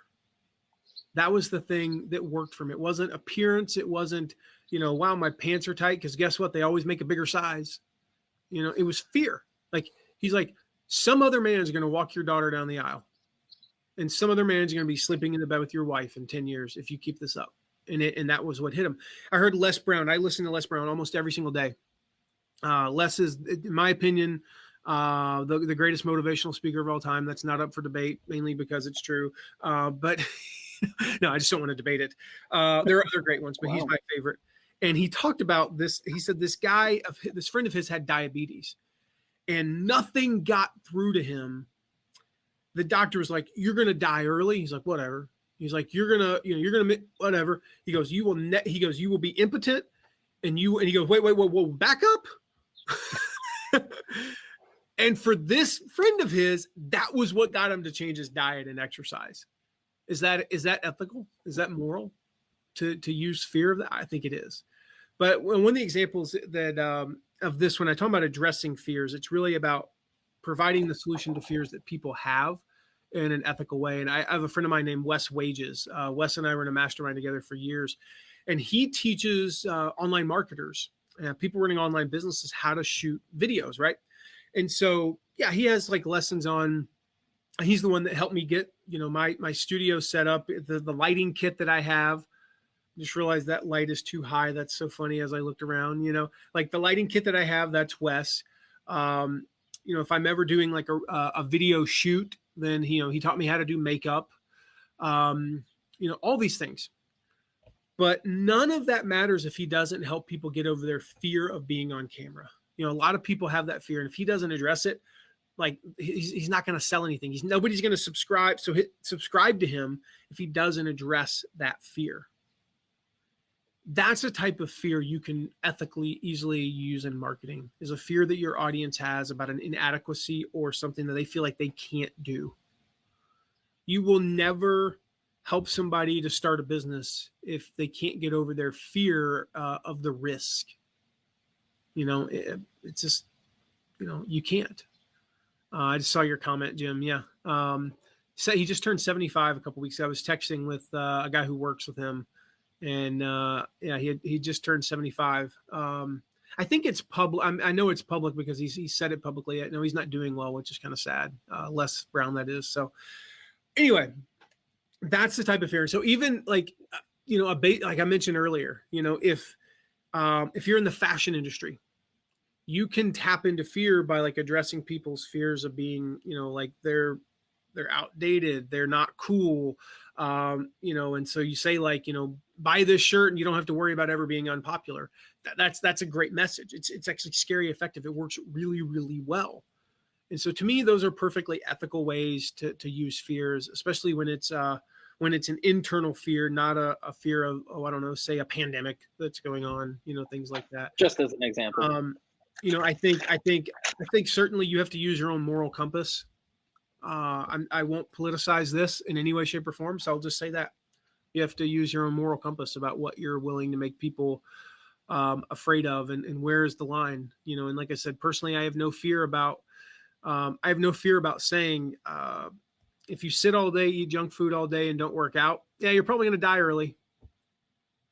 That was the thing that worked for him. It wasn't appearance. It wasn't, wow, my pants are tight. Because guess what? They always make a bigger size. It was fear. Like, he's like, some other man is going to walk your daughter down the aisle. And some other man is going to be sleeping in the bed with your wife in 10 years if you keep this up. And that was what hit him. I heard Les Brown. I listen to Les Brown almost every single day. Les is, in my opinion, the greatest motivational speaker of all time. That's not up for debate, mainly because it's true. But no, I just don't want to debate it. There are other great ones, but He's my favorite. And he talked about this. He said this friend of his had diabetes, and nothing got through to him. The doctor was like, "You're going to die early." He's like, "Whatever." He's like, "You're gonna whatever." He goes, "You will be impotent," and he goes, "Whoa, back up." And for this friend of his, that was what got him to change his diet and exercise. Is that ethical? Is that moral to use fear of that? I think it is. But one of the examples that of this, when I talk about addressing fears, it's really about providing the solution to fears that people have in an ethical way. And I have a friend of mine named Wes Wages. Wes and I were in a mastermind together for years, and he teaches online marketers, people running online businesses, how to shoot videos, right? And so, yeah, he has like lessons on. He's the one that helped me get my studio set up, the lighting kit that I have. Just realized that light is too high. That's so funny as I looked around, like the lighting kit that I have, that's Wes. If I'm ever doing like a video shoot, then, he taught me how to do makeup, all these things. But none of that matters if he doesn't help people get over their fear of being on camera. A lot of people have that fear. And if he doesn't address it, like he's not going to sell anything. Nobody's going to subscribe. So subscribe to him if he doesn't address that fear. That's a type of fear you can ethically easily use in marketing, is a fear that your audience has about an inadequacy or something that they feel like they can't do. You will never help somebody to start a business if they can't get over their fear of the risk. It's just, you can't. I just saw your comment, Jim. Yeah. So he just turned 75 a couple weeks ago. I was texting with a guy who works with him. And he just turned 75. I think it's public. I know it's public because he said it publicly. I know he's not doing well, which is kind of sad. Les Brown, that is. So anyway, that's the type of fear. So even like, like I mentioned earlier, if you're in the fashion industry, you can tap into fear by like addressing people's fears of being, like they're outdated, they're not cool. And so you say like, buy this shirt and you don't have to worry about ever being unpopular. That's a great message. It's actually scary effective. It works really, really well. And so to me, those are perfectly ethical ways to use fears, especially when it's when it's an internal fear, not a fear of, I don't know, say a pandemic that's going on, things like that. Just as an example. I think certainly you have to use your own moral compass. I won't politicize this in any way, shape, or form. So I'll just say that you have to use your own moral compass about what you're willing to make people afraid of, and where's the line, and like I said, personally, I have no fear about saying, if you sit all day, eat junk food all day and don't work out, yeah, you're probably going to die early.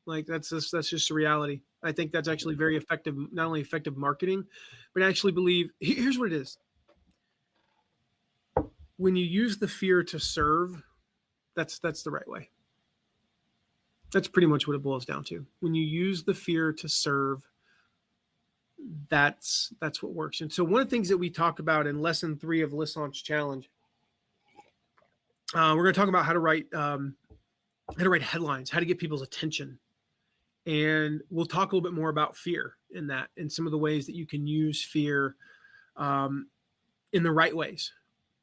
Like that's just the reality. I think that's actually very effective, not only effective marketing, but I actually believe here's what it is. When you use the fear to serve, that's the right way. That's pretty much what it boils down to. When you use the fear to serve, that's what works. And so one of the things that we talk about in lesson 3 of List Launch Challenge, we're going to talk about how to write headlines, how to get people's attention. And we'll talk a little bit more about fear in that, and some of the ways that you can use fear in the right ways.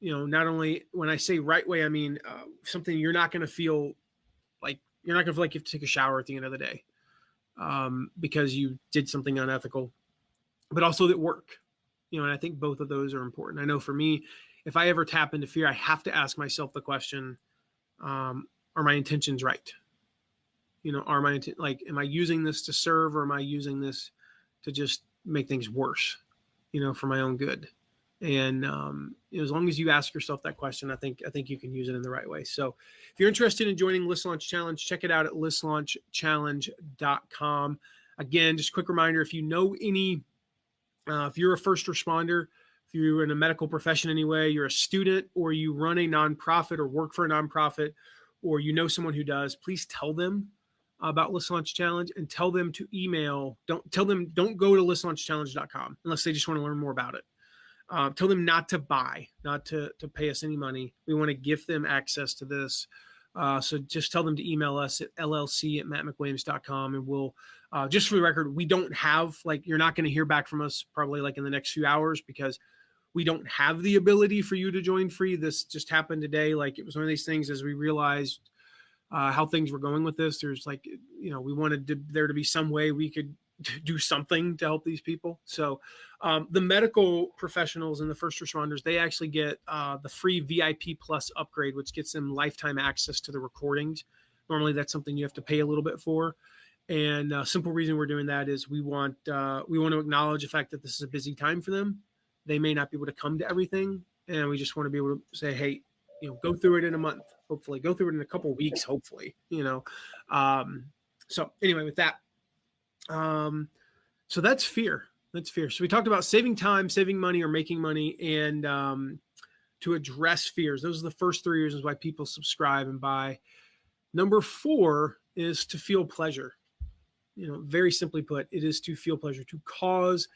Not only when I say right way, I mean something you're not going to feel like you have to take a shower at the end of the day because you did something unethical, but also that work. And I think both of those are important. I know for me, if I ever tap into fear, I have to ask myself the question, are my intentions right? Am I using this to serve, or am I using this to just make things worse, for my own good? And as long as you ask yourself that question, I think you can use it in the right way. So if you're interested in joining List Launch Challenge, check it out at listlaunchchallenge.com. Again, just a quick reminder, if you know if you're a first responder, if you're in a medical profession anyway, you're a student, or you run a nonprofit or work for a nonprofit, or someone who does, please tell them about List Launch Challenge, and tell them to email. Don't go to listlaunchchallenge.com unless they just want to learn more about it. Tell them not to buy, not to pay us any money. We want to gift them access to this. So just tell them to email us at llc@mattmcwilliams.com, and we'll, just for the record, we don't have, you're not going to hear back from us probably in the next few hours, because we don't have the ability for you to join free. This just happened today. It was one of these things as we realized how things were going with this. There's we wanted there to be some way we could do something to help these people. So the medical professionals and the first responders, they actually get the free VIP Plus upgrade, which gets them lifetime access to the recordings. Normally that's something you have to pay a little bit for. And simple reason we're doing that is we want to acknowledge the fact that this is a busy time for them. They may not be able to come to everything. And we just want to be able to say, hey, go through it in a month, hopefully go through it in a couple of weeks, hopefully, so anyway, with that, so that's fear. So we talked about saving time, saving money, or making money, and to address fears. Those are the first 3 reasons why people subscribe and buy. Number 4 is to feel pleasure. Very simply put, it is to feel pleasure, to cause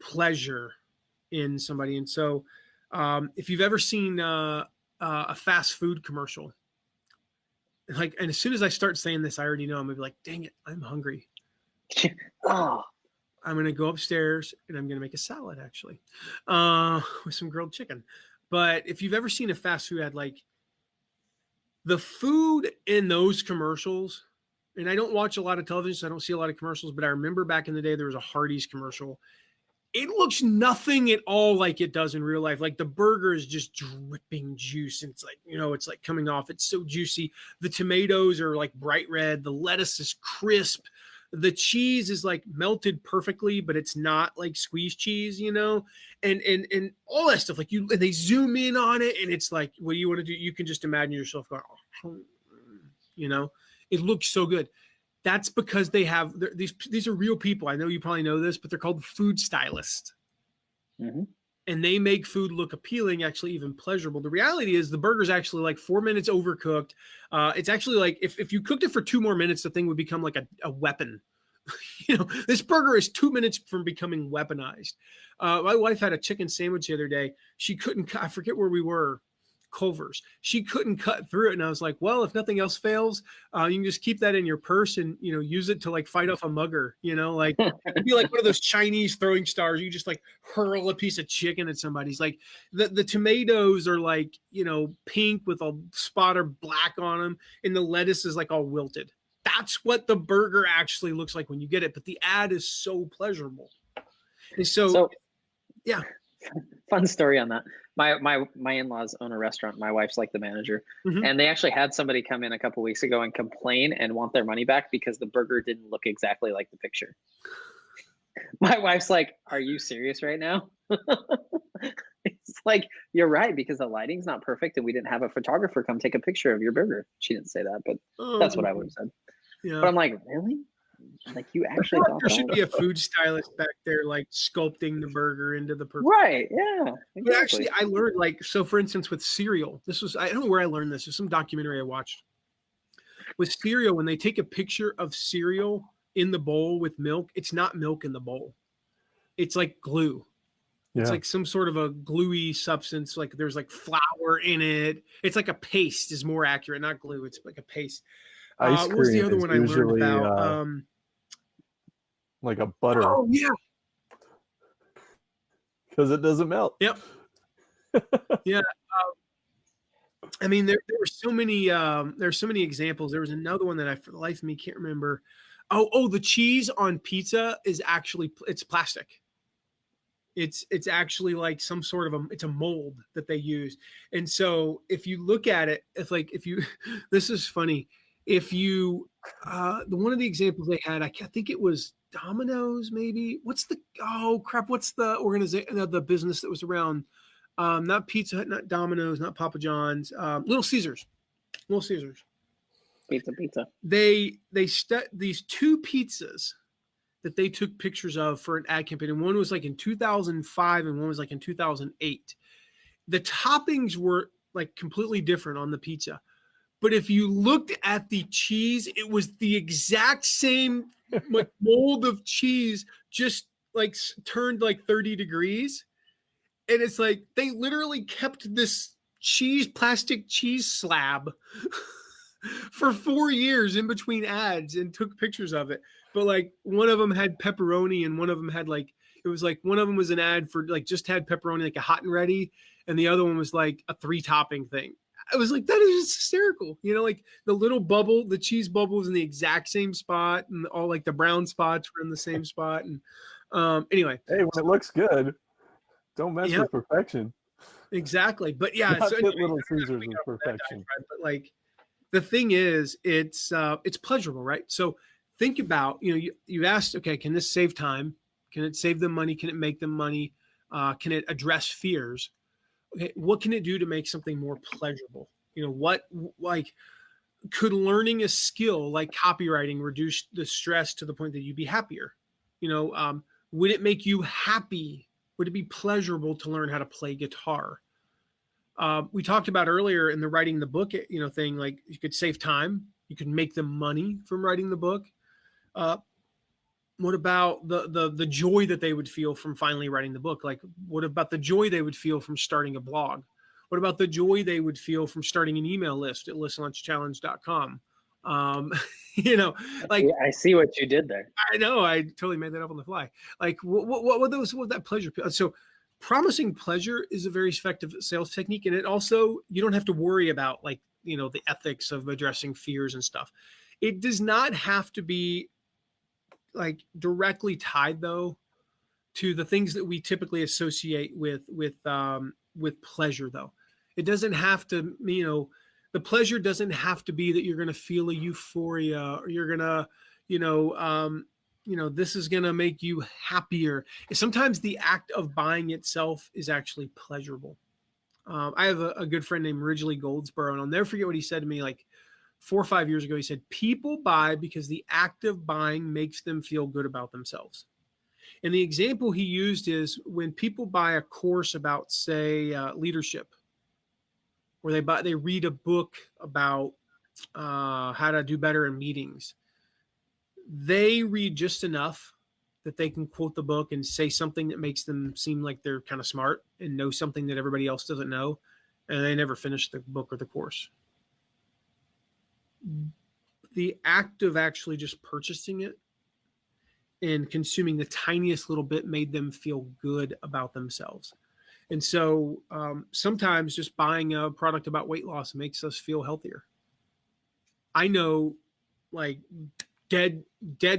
pleasure in somebody. And so if you've ever seen a fast food commercial, and as soon as I start saying this, I already know I'm gonna be like, dang it, I'm hungry. Oh, I'm going to go upstairs and I'm going to make a salad, actually, with some grilled chicken. But if you've ever seen a fast food ad, the food in those commercials, and I don't watch a lot of television, so I don't see a lot of commercials, but I remember back in the day, there was a Hardee's commercial. It looks nothing at all like it does in real life. The burger is just dripping juice. And it's it's coming off. It's so juicy. The tomatoes are bright red. The lettuce is crisp. The cheese is melted perfectly, but it's not squeezed cheese, and all that stuff. And they zoom in on it, and it's what do you want to do? You can just imagine yourself going, it looks so good. That's because they have these are real people. I know you probably know this, but they're called food stylists. mm-hmm. And they make food look appealing, actually even pleasurable. The reality is the burger's actually 4 minutes overcooked. It's actually if you cooked it for 2 more minutes, the thing would become a weapon. This burger is 2 minutes from becoming weaponized. My wife had a chicken sandwich the other day. She couldn't, I forget where we were. Culver's. She couldn't cut through it. And I was like, well, if nothing else fails, you can just keep that in your purse and, use it to like fight off a mugger, like it'd be like one of those Chinese throwing stars. You just like hurl a piece of chicken at somebody's like the tomatoes are like, pink with a spot of black on them. And the lettuce is like all wilted. That's what the burger actually looks like when you get it. But the ad is so pleasurable. And so yeah. Fun story on that. My in-laws own a restaurant. My wife's like the manager, and they actually had somebody come in a couple weeks ago and complain and want their money back because the burger didn't look exactly like the picture. My wife's like, "Are you serious right now?" It's like, you're right, because the lighting's not perfect and we didn't have a photographer come take a picture of your burger. She didn't say that, but that's what I would have said. Yeah. But I'm like, really? Like, you actually thought there should be a food stylist back there, like sculpting the burger into the perfect. Right. Yeah. Exactly. But actually, I learned, like, so for instance, with cereal, I don't know where I learned this. There's some documentary I watched. With cereal, when they take a picture of cereal in the bowl with milk, it's not milk in the bowl. It's like glue. Yeah. It's like some sort of a gluey substance. Like there's like flour in it. It's like a paste is more accurate, not glue. It's like a paste. Ice cream what's the other one I learned about? Like a butter. Oh yeah, because it doesn't melt. Yep. Yeah. I mean, there were so many. There's so many examples. There was another one that I, for the life of me, can't remember. Oh, the cheese on pizza is actually it's plastic. It's actually like some sort of it's a mold that they use. And so if you look at it, this is funny. If you, one of the examples they had, I think it was Domino's, maybe. What's the organization, the business that was around? Not Pizza Hut, not Domino's, not Papa John's, Little Caesars. Pizza. They these two pizzas that they took pictures of for an ad campaign, and one was like in 2005 and one was like in 2008. The toppings were like completely different on the pizza, but if you looked at the cheese, it was the exact same like mold of cheese, just like turned like 30 degrees. And it's like they literally kept this plastic cheese slab for 4 years in between ads and took pictures of it. But like one of them had pepperoni and one of them had like, it was like one of them was an ad for like just had pepperoni, like a hot and ready. And the other one was like a 3-topping thing. I was like, that is just hysterical. Like the little bubble, the cheese bubble was in the exact same spot and all like the brown spots were in the same spot. And anyway. Hey, when it looks good, don't mess with perfection. Exactly. But yeah. Not anyway, Little Caesars is perfection. But like the thing is, it's pleasurable, right? So think about, you asked, okay, can this save time? Can it save them money? Can it make them money? Can it address fears? Okay, what can it do to make something more pleasurable? What, like, could learning a skill like copywriting reduce the stress to the point that you'd be happier? Would it make you happy? Would it be pleasurable to learn how to play guitar? We talked about earlier in the writing the book, thing, like you could save time. You could make them money from writing the book. What about the joy that they would feel from finally writing the book? Like, what about the joy they would feel from starting a blog? What about the joy they would feel from starting an email list at listlunchchallenge.com? Like, I see what you did there. I know, I totally made that up on the fly. Like, what that pleasure? So promising pleasure is a very effective sales technique. And it also, you don't have to worry about like, the ethics of addressing fears and stuff. It does not have to be like directly tied though to the things that we typically associate with pleasure though. It doesn't have to, the pleasure doesn't have to be that you're going to feel a euphoria or you're going to, this is going to make you happier. Sometimes the act of buying itself is actually pleasurable. I have a good friend named Ridgely Goldsboro, and I'll never forget what he said to me like 4 or 5 years ago. He said, people buy because the act of buying makes them feel good about themselves. And the example he used is when people buy a course about, say, leadership, or they read a book about how to do better in meetings. They read just enough that they can quote the book and say something that makes them seem like they're kind of smart and know something that everybody else doesn't know. and they never finished the book or the course. The act of actually just purchasing it and consuming the tiniest little bit made them feel good about themselves. And so sometimes just buying a product about weight loss makes us feel healthier. I know, like dead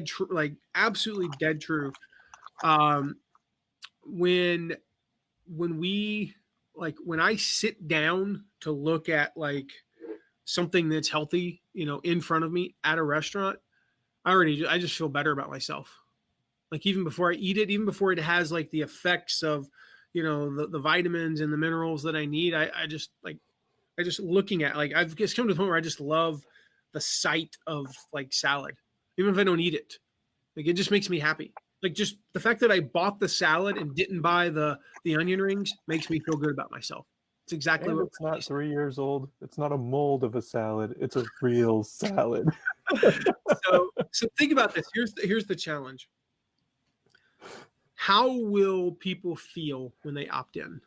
true, like absolutely dead true. When I sit down to look at like something that's healthy, in front of me at a restaurant, I just feel better about myself. Like even before I eat it, even before it has like the effects of, the vitamins and the minerals that I need, I just looking at, like, I've just come to the point where I just love the sight of like salad, even if I don't eat it. Like it just makes me happy. Like just the fact that I bought the salad and didn't buy the onion rings makes me feel good about myself. It's exactly And what it's not 3 years old. It's not a mold of a salad. It's a real salad. So think about this. Here's the challenge. How will people feel when they opt in?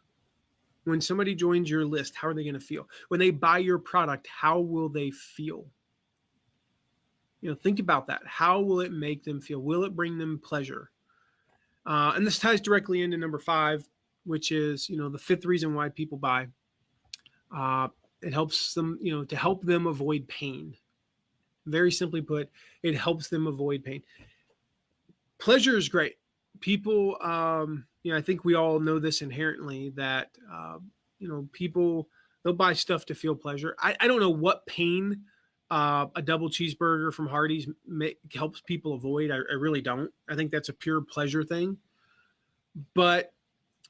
When somebody joins your list, how are they going to feel? When they buy your product, how will they feel? Think about that. How will it make them feel? Will it bring them pleasure? And this ties directly into number 5, which is, the fifth reason why people buy. It helps them, to help them avoid pain. Very simply put, it helps them avoid pain. Pleasure is great. People, I think we all know this inherently that, people, they'll buy stuff to feel pleasure. I don't know what pain a double cheeseburger from Hardee's helps people avoid. I really don't. I think that's a pure pleasure thing. But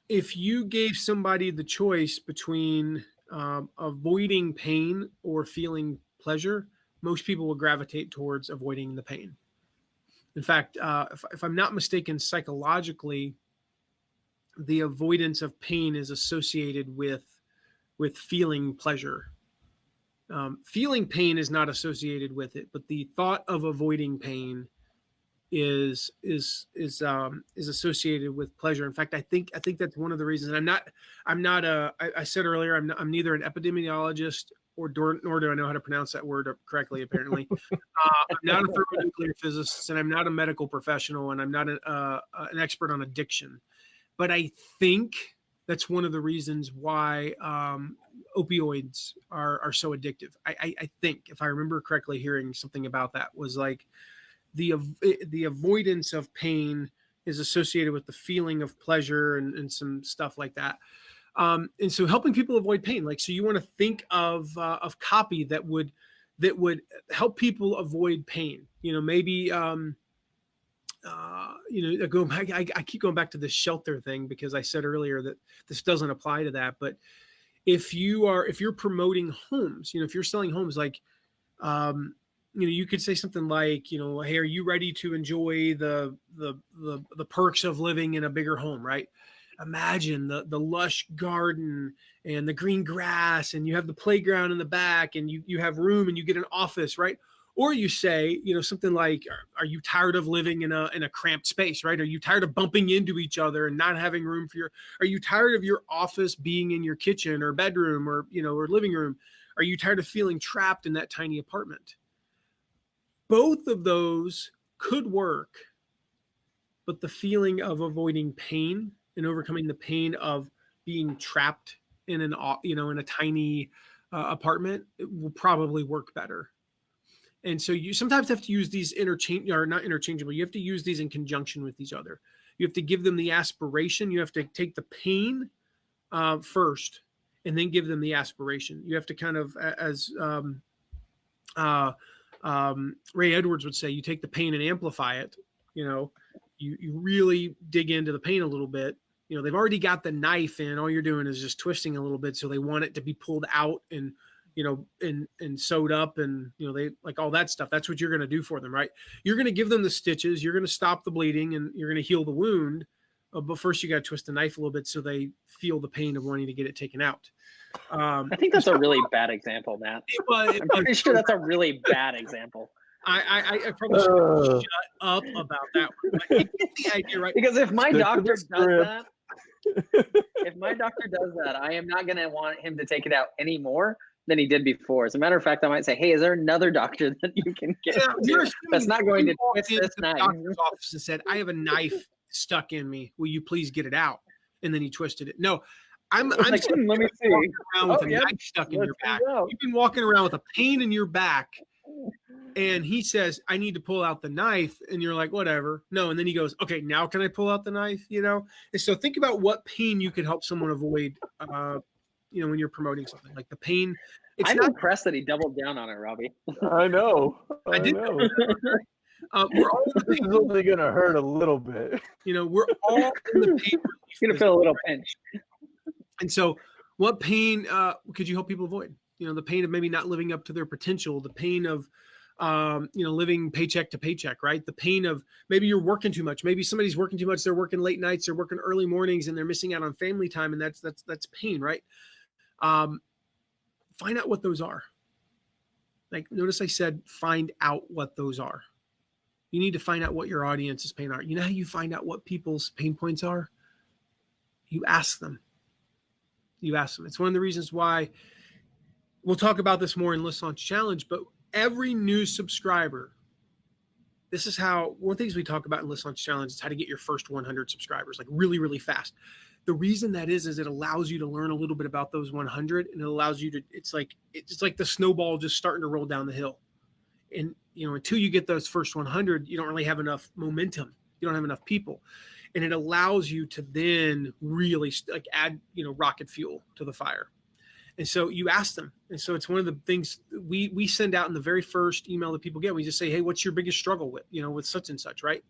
if you gave somebody the choice between avoiding pain or feeling pleasure, most people will gravitate towards avoiding the pain. In fact, if I'm not mistaken, psychologically, the avoidance of pain is associated with feeling pleasure. Feeling pain is not associated with it, but the thought of avoiding pain is associated with pleasure. In fact, I think that's one of the reasons. And I said earlier, I'm neither an epidemiologist nor do I know how to pronounce that word correctly, apparently. I'm not a thermonuclear physicist, and I'm not a medical professional, and I'm not an expert on addiction. But I think that's one of the reasons why opioids are so addictive. I think, if I remember correctly, hearing something about that was like the avoidance of pain is associated with the feeling of pleasure and some stuff like that. And so helping people avoid pain, like, so you want to think of copy that would help people avoid pain. Maybe go back. I keep going back to the shelter thing because I said earlier that this doesn't apply to that. But if you're promoting homes, if you're selling homes, like, you could say something like, hey, are you ready to enjoy the perks of living in a bigger home, right? Imagine the lush garden and the green grass, and you have the playground in the back, and you have room, and you get an office, right? Or you say, something like, are you tired of living in a cramped space, right? Are you tired of bumping into each other and not having room are you tired of your office being in your kitchen or bedroom or living room? Are you tired of feeling trapped in that tiny apartment? Both of those could work, but the feeling of avoiding pain and overcoming the pain of being trapped in in a tiny apartment, it will probably work better. And so you sometimes have to use these not interchangeable. You have to use these in conjunction with each other. You have to give them the aspiration. You have to take the pain first, and then give them the aspiration. You have to kind of, as Ray Edwards would say, you take the pain and amplify it. You really dig into the pain a little bit. They've already got the knife in. All you're doing is just twisting a little bit, so they want it to be pulled out and and sewed up, and they like all that stuff. That's what you're going to do for them, right? You're going to give them the stitches. You're going to stop the bleeding, and you're going to heal the wound. But first, you got to twist the knife a little bit so they feel the pain of wanting to get it taken out. I think that's a really bad example, Matt. I'm pretty sure that's a really bad example. I probably should shut up about that one. But you get the idea, right? Because if my doctor does that, If my doctor does that, I am not going to want him to take it out any more than he did before. As a matter of fact, I might say, hey, is there another doctor that you can get You're to that's not going to twist into this the knife? doctor's office and said, I have a knife stuck in me. Will you please get it out? And then he twisted it. No, I'm Like, let me see. walking around with Oh, a yeah. knife stuck in your Let's back. go. You've been walking around with a pain in your back. And he says, I need to pull out the knife. And you're like, whatever. No. And then he goes, okay, now can I pull out the knife? You know? And so think about what pain you could help someone avoid, you know, when you're promoting something like the pain. I'm impressed that he doubled down on it, Robbie. I know. I did know. We're all in the This pain. is only gonna hurt a little bit. You know, we're all in the pain. You're going to feel a little pinch. And so what pain could you help people avoid? You know, the pain of maybe not living up to their potential, the pain of, you know, living paycheck to paycheck, right? The pain of maybe you're working too much. Maybe somebody's working too much. They're working late nights, they're working early mornings, and they're missing out on family time. And that's pain, right? Find out what those are. Like, notice I said, find out what those are. You need to find out what your audience's pain are. You know how you find out what people's pain points are? You ask them. You ask them. It's one of the reasons why we'll talk about this more in List Launch Challenge, but every new subscriber, this is how, one of the things we talk about in List Launch Challenge is how to get your first 100 subscribers, like really, really fast. The reason that is it allows you to learn a little bit about those 100, and it allows you to, it's like the snowball just starting to roll down the hill. And, you know, until you get those first 100, you don't really have enough momentum. You don't have enough people. And it allows you to then really like add, you know, rocket fuel to the fire. And so you ask them. And so it's one of the things we send out in the very first email that people get. We just say, hey, what's your biggest struggle with, you know, with such and such, right?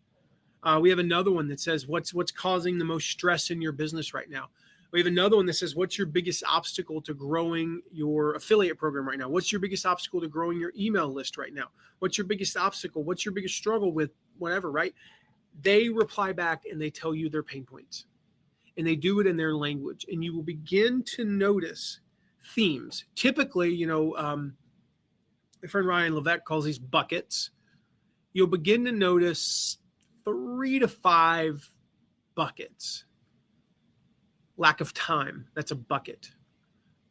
We have another one that says, what's causing the most stress in your business right now? We have another one that says, what's your biggest obstacle to growing your affiliate program right now? What's your biggest obstacle to growing your email list right now? What's your biggest obstacle? What's your biggest struggle with whatever, right? They reply back and they tell you their pain points, and they do it in their language. And you will begin to notice themes. Typically, you know, my friend Ryan Levesque calls these buckets. You'll begin to notice 3 to 5 buckets. Lack of time, that's a bucket.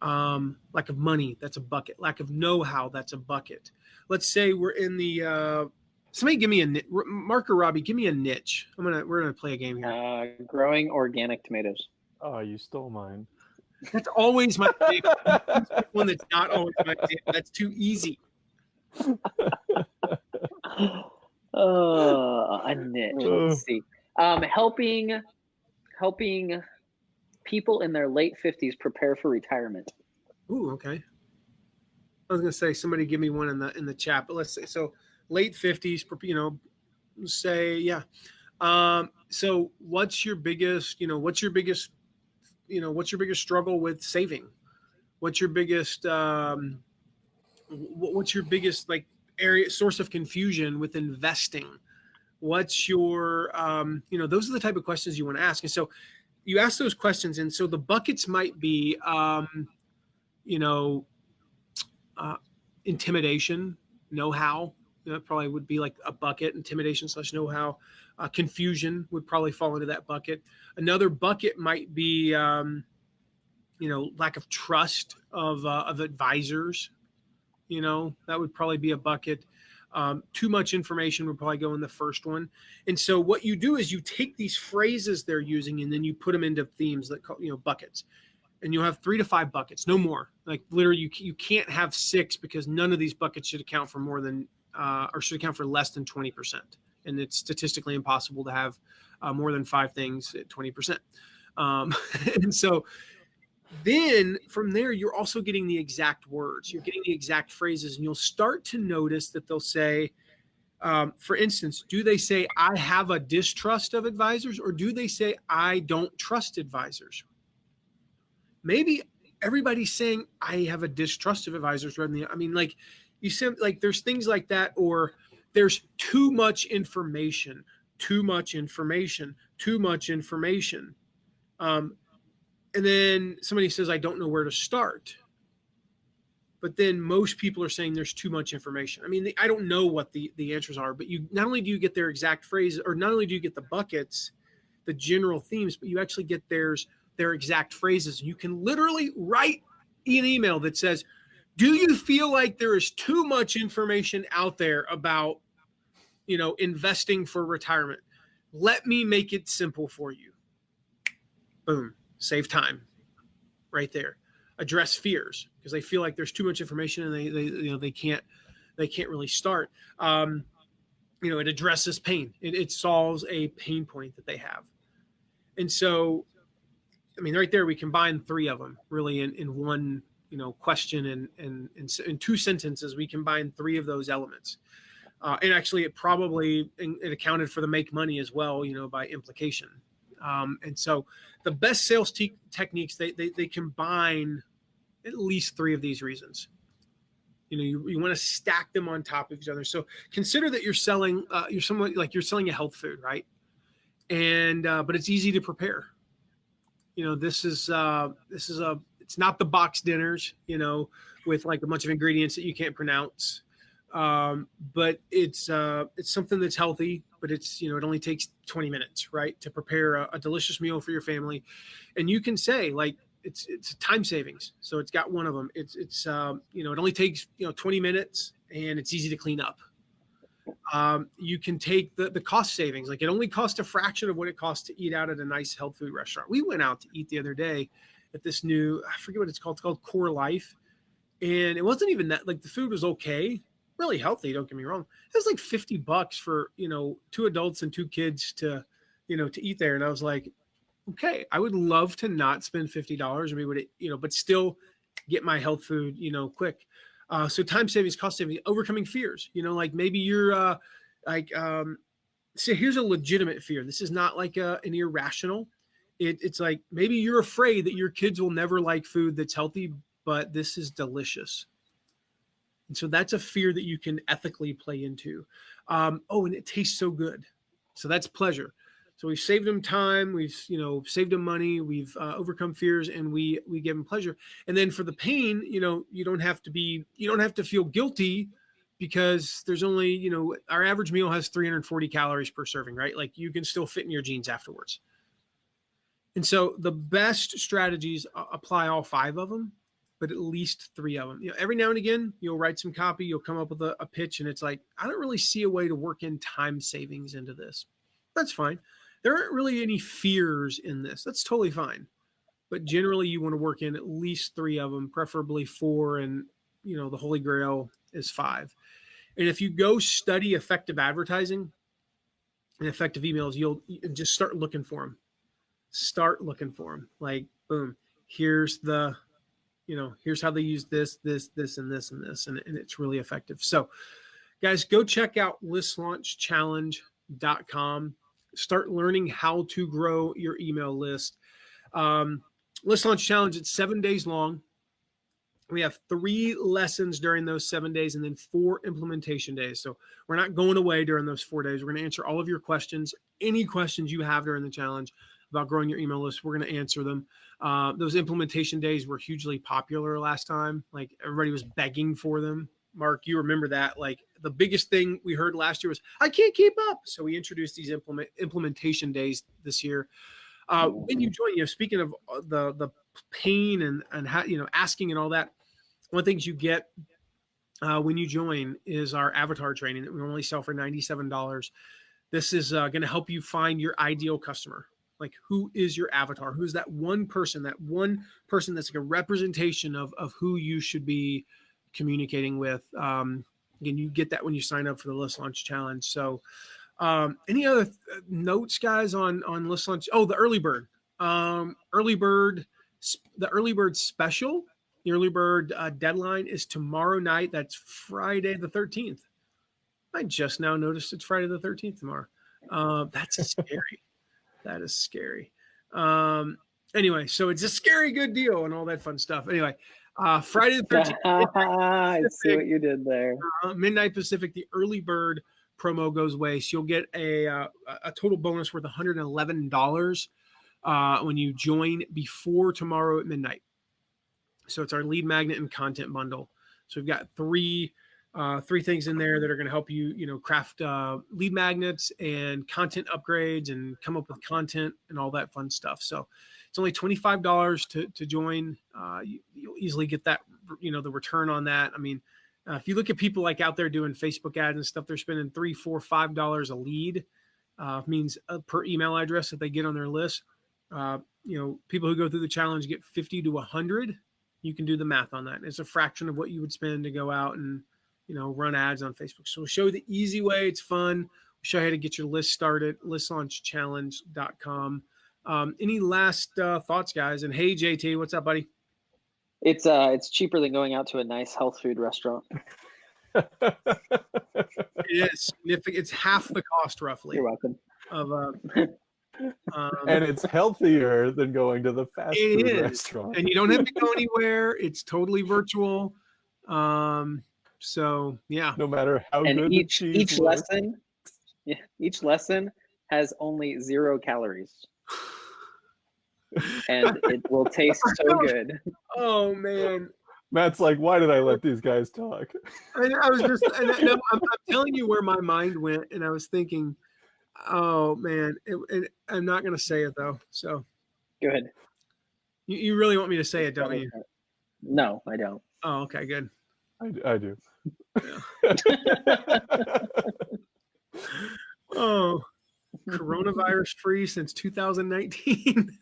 Lack of money, that's a bucket. Lack of know-how, that's a bucket. Let's say we're in the somebody give me a Mark or Robbie, give me a niche. We're gonna play a game here. Growing organic tomatoes. Oh, you stole mine. That's always my favorite. One that's not always my favorite. That's too easy. A niche. Let's see. Helping people in their late 50s prepare for retirement. Ooh, okay. I was gonna say somebody give me one in the chat, but let's say so late 50s, you know, say yeah. So what's your biggest struggle with saving? What's your biggest like source of confusion with investing? What's your those are the type of questions you want to ask. And so you ask those questions, and so the buckets might be intimidation, know-how. That probably would be like a bucket. Intimidation / know-how. Confusion would probably fall into that bucket. Another bucket might be lack of trust of advisors. You know, that would probably be a bucket. Too much information would probably go in the first one. And so what you do is you take these phrases they're using, and then you put them into themes that buckets. And you'll have 3 to 5 buckets, no more. Like literally, you can't have 6, because none of these buckets should account for more than should account for less than 20%. And it's statistically impossible to have more than 5 things at 20%. And so then from there, you're also getting the exact words. You're getting the exact phrases, and you'll start to notice that they'll say, for instance, do they say, I have a distrust of advisors, or do they say, I don't trust advisors? Maybe everybody's saying, I have a distrust of advisors. I mean, like you said, like there's things like that, or there's too much information. And then somebody says, I don't know where to start. But then most people are saying there's too much information. I mean, I don't know what the answers are, but not only do you get their exact phrase, or not only do you get the buckets, the general themes, but you actually get their exact phrases. You can literally write an email that says, do you feel like there is too much information out there about, investing for retirement? Let me make it simple for you. Boom. Save time right there. Address fears because they feel like there's too much information and they can't really start. It addresses pain. It solves a pain point that they have. And so, right there, we combine three of them really in one, question and in two sentences, we combine three of those elements. And actually it accounted for the make money as well, by implication. And so the best sales techniques, they combine at least three of these reasons. You want to stack them on top of each other. So consider that you're selling, you're selling a health food, right? And, but it's easy to prepare. It's not the box dinners, with like a bunch of ingredients that you can't pronounce. But it's something that's healthy, but it only takes 20 minutes, right, to prepare a delicious meal for your family. And you can say like, it's time savings. So it's got one of them. It only takes, 20 minutes and it's easy to clean up. You can take the cost savings. Like it only costs a fraction of what it costs to eat out at a nice health food restaurant. We went out to eat the other day at this new, I forget what it's called. It's called Core Life. And it wasn't even that, like the food was okay, really healthy. Don't get me wrong. It was like $50 for, two adults and two kids to eat there. And I was like, okay, I would love to not spend $50 and be able to, but still get my health food, quick. So time savings, cost savings, overcoming fears, like maybe you're so here's a legitimate fear. This is not like an irrational. It's like maybe you're afraid that your kids will never like food that's healthy, but this is delicious. And so that's a fear that you can ethically play into. And it tastes so good. So that's pleasure. So we've saved them time, we've saved them money, we've overcome fears, and we give them pleasure. And then for the pain, you don't have to feel guilty because there's only our average meal has 340 calories per serving, right? Like you can still fit in your jeans afterwards. And so the best strategies apply all five of them, but at least three of them. Every now and again you'll write some copy, you'll come up with a pitch, and it's like I don't really see a way to work in time savings into this. That's fine. There aren't really any fears in this. That's totally fine. But generally you want to work in at least three of them, preferably four. And, the Holy Grail is five. And if you go study effective advertising and effective emails, you'll just start looking for them. Like, boom, here's here's how they use this, and this, and it's really effective. So guys, go check out listlaunchchallenge.com. Start learning how to grow your email list. List Launch Challenge, it's 7 days long. We have 3 lessons during those 7 days and then 4 implementation days. So we're not going away during those 4 days. We're going to answer all of your questions. Any questions you have during the challenge about growing your email list, we're going to answer them. Those implementation days were hugely popular last time. Like everybody was begging for them. Mark, you remember that? Like the biggest thing we heard last year was, I can't keep up. So we introduced these implementation days this year. When you join, speaking of the pain and how, asking and all that, one of the things you get when you join is our avatar training that we normally sell for $97. This is going to help you find your ideal customer. Like who is your avatar? Who's that one person that's like a representation of who you should be communicating with. Again, you get that when you sign up for the List Launch Challenge. So any other notes, guys, on List Launch? Oh, the early bird special. The early bird deadline is tomorrow night. That's Friday the 13th. I just now noticed it's Friday the 13th tomorrow. That's scary. That is scary. Anyway, so it's a scary good deal and all that fun stuff. Anyway, Friday the 13th. I see what you did there. Midnight Pacific, the early bird promo goes away. So you'll get a total bonus worth $111 when you join before tomorrow at midnight. So it's our lead magnet and content bundle. So we've got three 3 things in there that are going to help you, craft lead magnets and content upgrades and come up with content and all that fun stuff. So it's only $25 to join. You'll easily get that, the return on that. I mean, if you look at people like out there doing Facebook ads and stuff, they're spending $3, $4, $5 a lead. Means per email address that they get on their list. People who go through the challenge get 50 to 100. You can do the math on that. It's a fraction of what you would spend to go out and run ads on Facebook. So we'll show you the easy way. It's fun. We'll show you how to get your list started, listlaunchchallenge.com. Any last thoughts, guys? And hey, JT, what's up, buddy? It's cheaper than going out to a nice health food restaurant. It is significant. It's half the cost, roughly. You're welcome. And it's healthier than going to the fast food restaurant. And you don't have to go anywhere. It's totally virtual. So yeah. No matter how and good each lesson has only 0 calories. And it will taste so good. Oh man. Matt's like, why did I let these guys talk? I was just, I'm telling you where my mind went, and I was thinking, oh man, I'm not going to say it though. So go ahead. You really want me to say it, don't you? No, I don't. Oh, okay, good. I do. Yeah. Oh, coronavirus free since 2019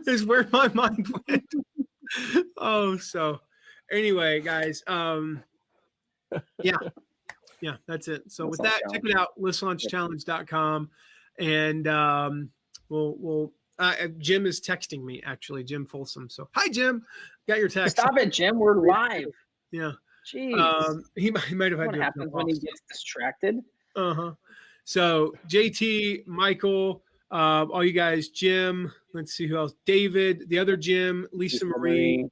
is where my mind went. Oh, so anyway, guys, yeah, that's it. So with that, check it out, listlaunchchallenge.com, and we'll Jim is texting me, actually, Jim Folsom. So hi, Jim, got your text. Stop it, Jim. We're live. Yeah. Jeez. He might have had what happens when he gets distracted. So JT, Michael, all you guys, Jim, let's see who else, David, the other Jim, Lisa Marie.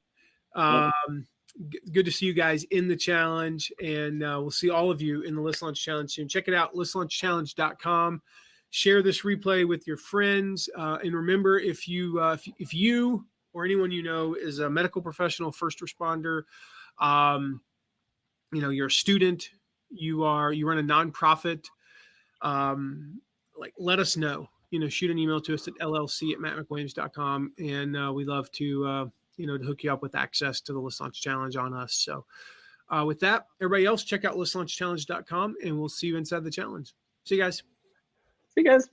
Good to see you guys in the challenge, and we'll see all of you in the List Launch Challenge soon. Check it out, listlaunchchallenge.com. Share this replay with your friends, and remember, if you or anyone you know is a medical professional, first responder, you're a student, you run a nonprofit, let us know. Shoot an email to us at llc@mattmcwilliams.com, and we love to to hook you up with access to the List Launch Challenge on us. So with that, everybody else, check out listlaunchchallenge.com, and we'll see you inside the challenge. See you guys. See you guys.